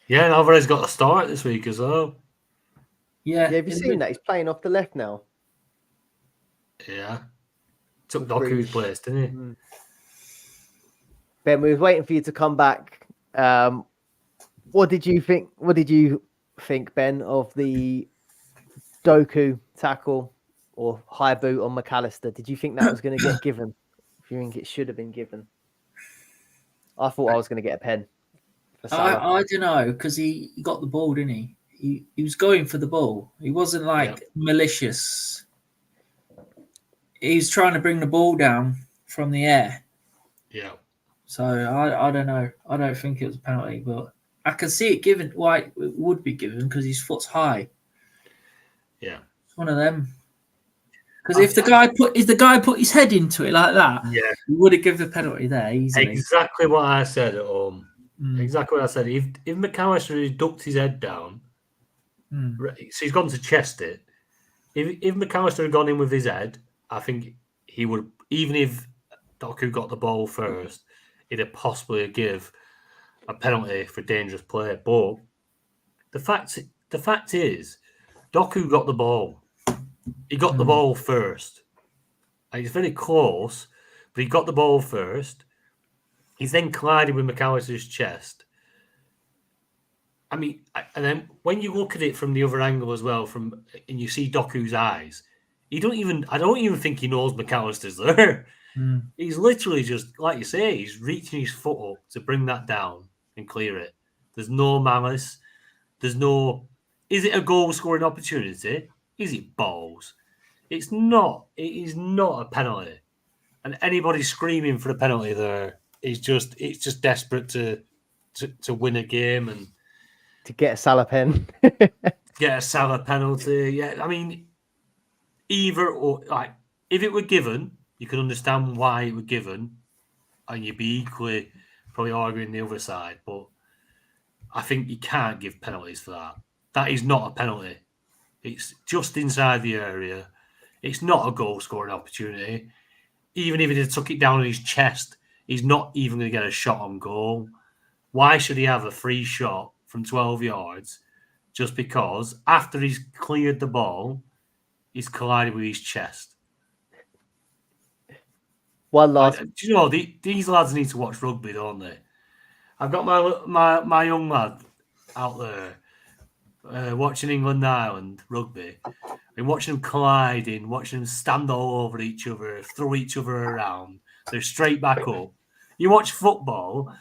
Speaker 2: Yeah, and Alvarez got a start this week as well.
Speaker 3: Yeah.
Speaker 1: Have you seen that? He's playing off the left now.
Speaker 2: Yeah. Took Doku's place, didn't he?
Speaker 1: Mm. Ben, we were waiting for you to come back. What did you think? What did you think, Ben, of the Doku tackle or high boot on McAllister? Did you think that was going to get given? Do you think it should have been given? I thought I was going to get a pen.
Speaker 3: I don't know, because he got the ball, didn't he? He was going for the ball. He wasn't malicious. He was trying to bring the ball down from the air.
Speaker 2: Yeah.
Speaker 3: So I don't know. I don't think it was a penalty, but I can see it given. Why it would be given, because his foot's high.
Speaker 2: Yeah.
Speaker 3: It's one of them. Because if the guy put his head into it like that, he would have given the penalty there easily.
Speaker 2: Exactly what I said at home. Exactly what I said. If McAllister had ducked his head down, so he's gone to chest it. If McAllister had gone in with his head, I think he would. Even if Doku got the ball first, it'd possibly give a penalty for dangerous play. But the fact is, Doku got the ball. He got the ball first. And he's very close, but he got the ball first. He's then collided with McAllister's chest. I mean, and then when you look at it from the other angle as well, and you see Doku's eyes, I don't even think he knows McAllister's there. He's literally just, like you say, he's reaching his foot up to bring that down and clear it. There's no malice. There's no, is it a goal scoring opportunity? Is it balls? It's not. It is not a penalty. And anybody screaming for a penalty there is just desperate to win a game and
Speaker 1: to get a Salah pen.
Speaker 2: Get a Salah penalty. Yeah, I mean, either or, like, if it were given, you can understand why it were given, and you'd be equally probably arguing the other side. But I think you can't give penalties for that. That is not a penalty. It's just inside the area. It's not a goal scoring opportunity. Even if he took it down on his chest, he's not even going to get a shot on goal. Why should he have a free shot from 12 yards just because after he's cleared the ball, he's collided with his chest?
Speaker 1: One last.
Speaker 2: Do you know, these lads need to watch rugby, don't they? I've got my young lad out there watching England Ireland rugby. And watching them colliding, watching them stand all over each other, throw each other around. They're straight back up. You watch football,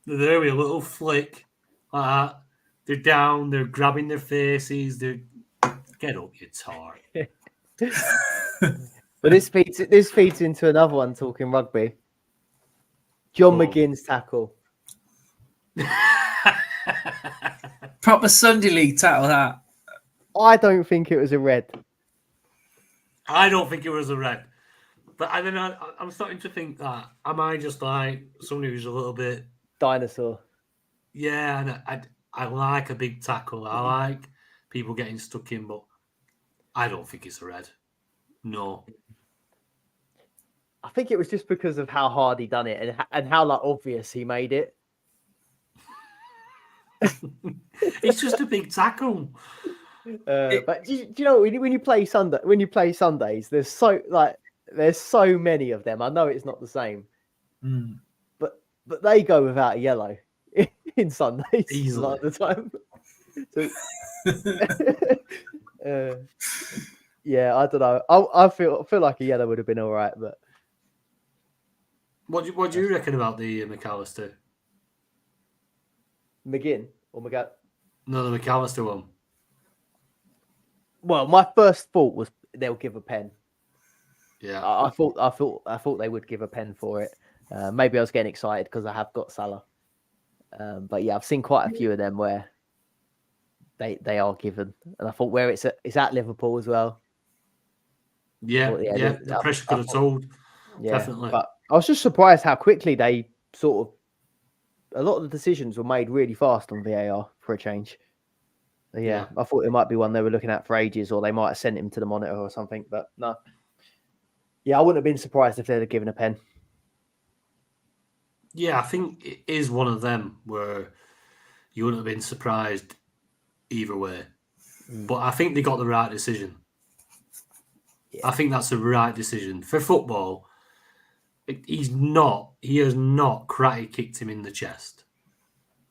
Speaker 2: they're there with a little flick like that. They're down, they're grabbing their faces. They're get up, you tart.
Speaker 1: But this feeds into another one talking rugby. John McGinn's tackle.
Speaker 3: Proper Sunday League tackle that.
Speaker 1: I don't think it was a red.
Speaker 2: I don't think it was a red. But I don't know. I'm starting to think that. Am I just like somebody who's a little bit
Speaker 1: dinosaur?
Speaker 2: Yeah, and I like a big tackle. I like people getting stuck in, but I don't think it's a red. No.
Speaker 1: I think it was just because of how hard he done it and how like obvious he made it.
Speaker 2: It's just a big tackle.
Speaker 1: But do you know when you play Sundays, there's so many of them. I know it's not the same, but they go without a yellow in Sundays a lot of the time. So, yeah, I don't know. I feel like a yellow would have been all right, but
Speaker 2: what do you reckon about the McAllister?
Speaker 1: McGinn or McGall?
Speaker 2: No, the McAllister one.
Speaker 1: Well, my first thought was they'll give a pen.
Speaker 2: Yeah,
Speaker 1: I thought they would give a pen for it. Maybe I was getting excited because I have got Salah. But yeah, I've seen quite a few of them where they are given, and I thought where it's at Liverpool as well.
Speaker 2: Yeah, the pressure could have told. Yeah, definitely.
Speaker 1: But I was just surprised how quickly they a lot of the decisions were made really fast on VAR for a change. Yeah, I thought it might be one they were looking at for ages, or they might have sent him to the monitor or something. But no. Yeah, I wouldn't have been surprised if they'd have given a pen.
Speaker 2: Yeah, I think it is one of them where you wouldn't have been surprised either way. But I think they got the right decision. Yeah. I think that's the right decision. For football, he has not karate kicked him in the chest.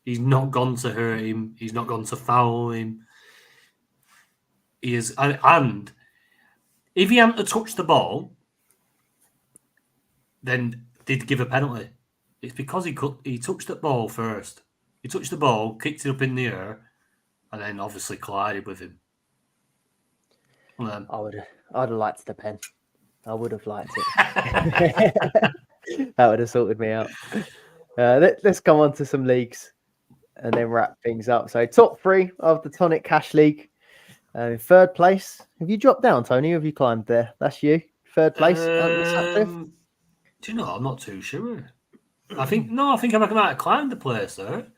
Speaker 2: He's not gone to hurt him. He's not gone to foul him. He is, and if he hadn't touched the ball, then they'd give a penalty. It's because he touched the ball first. He touched the ball, kicked it up in the air, and then obviously collided with him.
Speaker 1: I'd have liked the pen. I would have liked it. That would have sorted me out. Let's come on to some leagues and then wrap things up. So top 3 of the Tonic Cash League. Third place. Have you dropped down, Tony? Or have you climbed there? That's you. Third place.
Speaker 2: Do you know? I'm not too sure. I think I might have climbed the place there.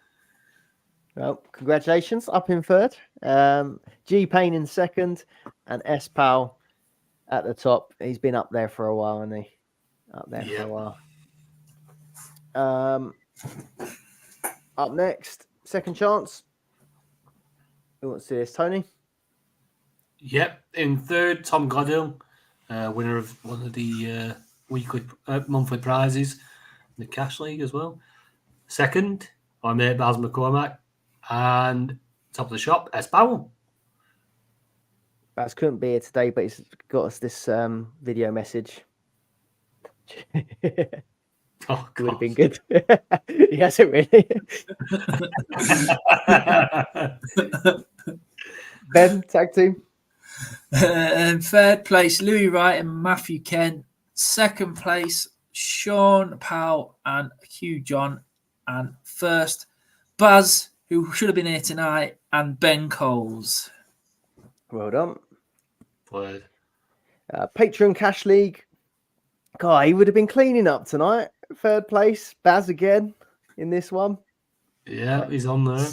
Speaker 1: Well, congratulations. Up in third. G Payne in second. And S Powell at the top. He's been up there for a while, hasn't he? Up there for a while. Up next, second chance. Who wants to see this, Tony?
Speaker 2: Yep. In third, Tom Godhill, winner of one of the monthly prizes, the Cash League as well. Second, our mate Baz McCormack. And top of the shop, S Powell.
Speaker 1: Baz couldn't be here today, but he's got us this video message.
Speaker 2: Oh,
Speaker 1: it would have been good. He hasn't really. Ben, tag team.
Speaker 3: Third place, Louis Wright and Matthew Kent. Second place, Sean Powell and Hugh John. And first, Baz, who should have been here tonight, and Ben Coles.
Speaker 1: Well done.
Speaker 2: Played.
Speaker 1: Patreon Cash League. God, he would have been cleaning up tonight. Third place, Baz again in this one.
Speaker 2: Yeah, he's on there.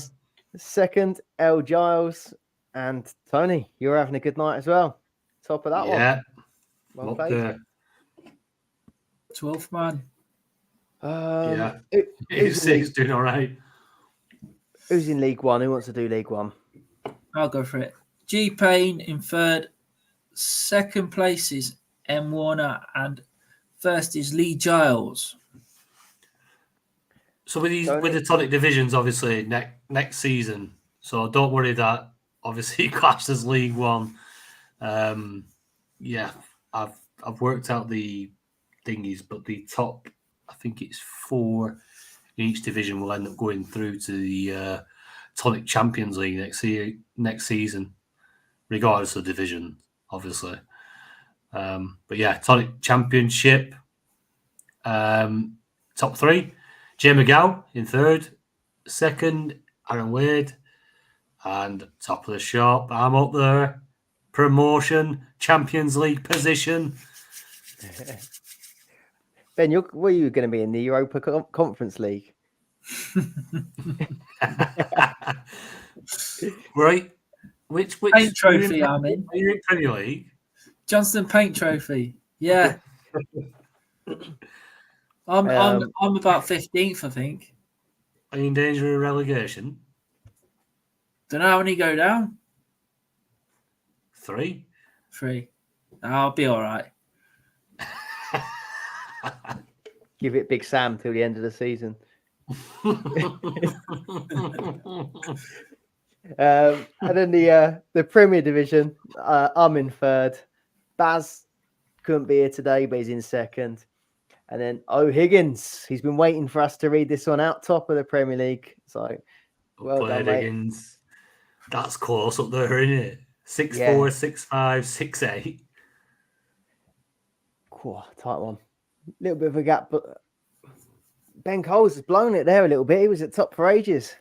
Speaker 1: Second, L Giles. And Tony, you're having a good night as well. Top of that one.
Speaker 2: Yeah,
Speaker 1: Well
Speaker 2: up
Speaker 1: played.
Speaker 2: there.
Speaker 3: 12th man.
Speaker 2: Yeah,
Speaker 1: Who's in
Speaker 2: he's doing all right.
Speaker 1: Who's in League One? Who wants to do League One?
Speaker 3: I'll go for it. G Payne in third. Second place is M Warner, and first is Lee Giles.
Speaker 2: So with the Tonic divisions, obviously next season. So don't worry that obviously classed as League One. Yeah, I've worked out the thingies, but the top, I think it's 4 in each division will end up going through to the Tonic Champions League next season, regardless of division, obviously. But yeah, Tonic Championship, top 3. Jay McGow in third, second, Aaron Wade, and top of the shop, I'm up there. Promotion, Champions League position.
Speaker 1: Ben, were you going to be in the Europa Conference League?
Speaker 2: Right. Which
Speaker 3: Paint Trophy I'm in.
Speaker 2: Are you in Premier League?
Speaker 3: Johnston Paint Trophy. Yeah. I'm about 15th, I think.
Speaker 2: Are you in danger of relegation?
Speaker 3: Don't know how many go down.
Speaker 2: 3.
Speaker 3: 3. I'll be all right.
Speaker 1: Give it Big Sam till the end of the season. And then the Premier Division, I'm in third. Baz couldn't be here today, but he's in second. And then Higgins, he's been waiting for us to read this one out, top of the Premier League. So well done, mate.
Speaker 2: Higgins. That's close up there, isn't it? 6'4", 6'5", 6'8".
Speaker 1: Cool, tight one. A little bit of a gap, but Ben Coles has blown it there a little bit. He was at top for ages.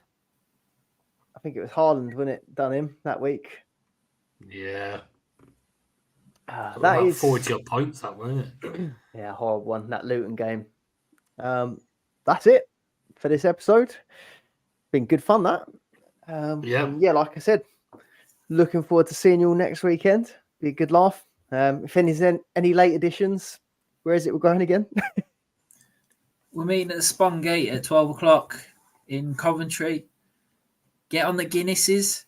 Speaker 1: I think it was Haaland, wasn't it, done him that week?
Speaker 2: Yeah.
Speaker 1: That is
Speaker 2: 40 odd points, that wasn't it?
Speaker 1: Yeah, horrible one, that Luton game. That's it for this episode. Been good fun, that. Yeah, like I said, looking forward to seeing you all next weekend. Be a good laugh. If there's any late additions, where is it we're going again?
Speaker 3: We're meeting at the Spon Gate at 12 o'clock in Coventry. Get on the Guinnesses.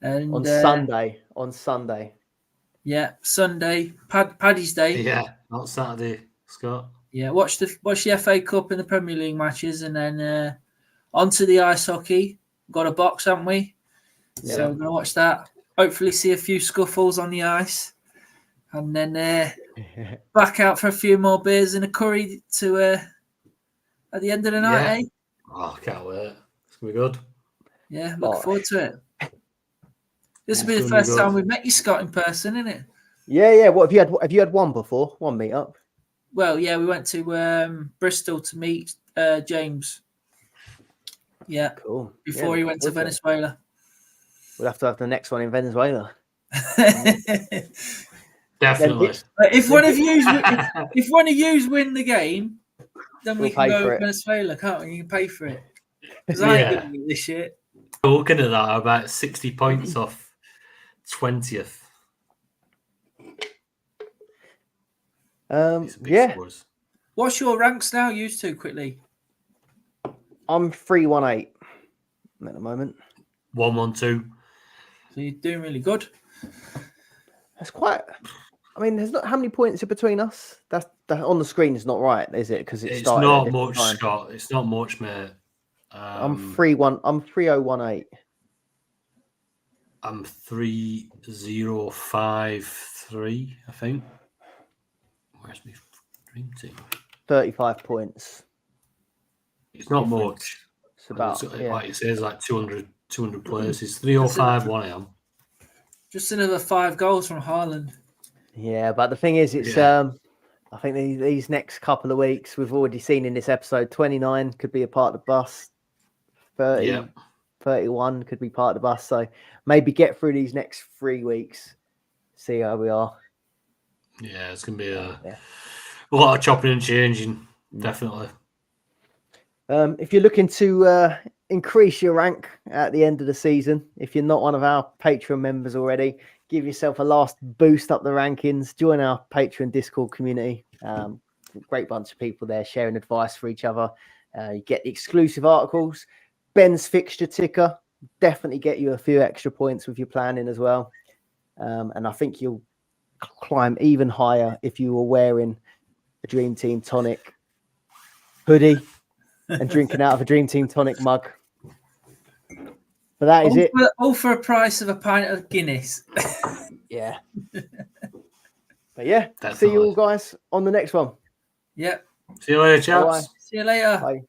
Speaker 3: And
Speaker 1: On Sunday.
Speaker 3: Yeah, Sunday, Paddy's Day.
Speaker 2: Yeah, not Saturday, Scott.
Speaker 3: Yeah, watch the FA Cup and the Premier League matches, and then onto the ice hockey. Got a box, haven't we? Yeah. So we're going to watch that. Hopefully see a few scuffles on the ice. And then back out for a few more beers and a curry to at the end of the night, eh?
Speaker 2: Oh, I can't wait. It's going to be good.
Speaker 3: Yeah, looking forward to it. This will be the first time we've met you, Scott, in person, isn't it?
Speaker 1: Yeah. What have you had one before? One meet-up?
Speaker 3: Well, yeah, we went to Bristol to meet James. Yeah,
Speaker 1: cool.
Speaker 3: Before he went to Venezuela.
Speaker 1: We'll have to have the next one in Venezuela.
Speaker 2: Definitely.
Speaker 3: If one of you win the game, then we can go to Venezuela, can't we? You can pay for it. Because I ain't giving you this shit.
Speaker 2: Looking at that, about 60 points off 20th.
Speaker 3: Scores. What's your ranks now? Used to quickly.
Speaker 1: I'm 318 at the moment.
Speaker 2: 112.
Speaker 3: So you're doing really good.
Speaker 1: That's quite. I mean, there's not how many points are between us. That on the screen is not right, is it? Because it's
Speaker 2: not much, Scott. It's not much, mate.
Speaker 1: I'm 3-1. I'm 3018.
Speaker 2: I'm 3053, I think. Where's my dream team?
Speaker 1: 35 points.
Speaker 2: It's not much.
Speaker 1: It's about
Speaker 2: like it says, like 200 players. It's 305 I am.
Speaker 3: Just another 5 goals from Haaland.
Speaker 1: Yeah, but the thing is, it's I think these next couple of weeks, we've already seen in this episode, 29 could be a part of the bus. 30, 31 could be part of the bus. So maybe get through these next 3 weeks, see how we are.
Speaker 2: Yeah, it's going to be
Speaker 1: Yeah.
Speaker 2: a lot of chopping and changing, definitely.
Speaker 1: If you're looking to increase your rank at the end of the season, if you're not one of our Patreon members already, give yourself a last boost up the rankings. Join our Patreon Discord community. Great bunch of people there sharing advice for each other. You get the exclusive articles. Ben's fixture ticker definitely get you a few extra points with your planning as well. And I think you'll climb even higher if you were wearing a Dream Team Tonic hoodie and drinking out of a Dream Team Tonic mug. But that is it.
Speaker 3: All for a price of a pint of Guinness.
Speaker 1: Yeah. But yeah,
Speaker 2: Definitely.
Speaker 1: see you all guys on the next one.
Speaker 3: Yep.
Speaker 2: See you later, chaps.
Speaker 1: Bye-bye.
Speaker 3: See you later.
Speaker 1: Bye.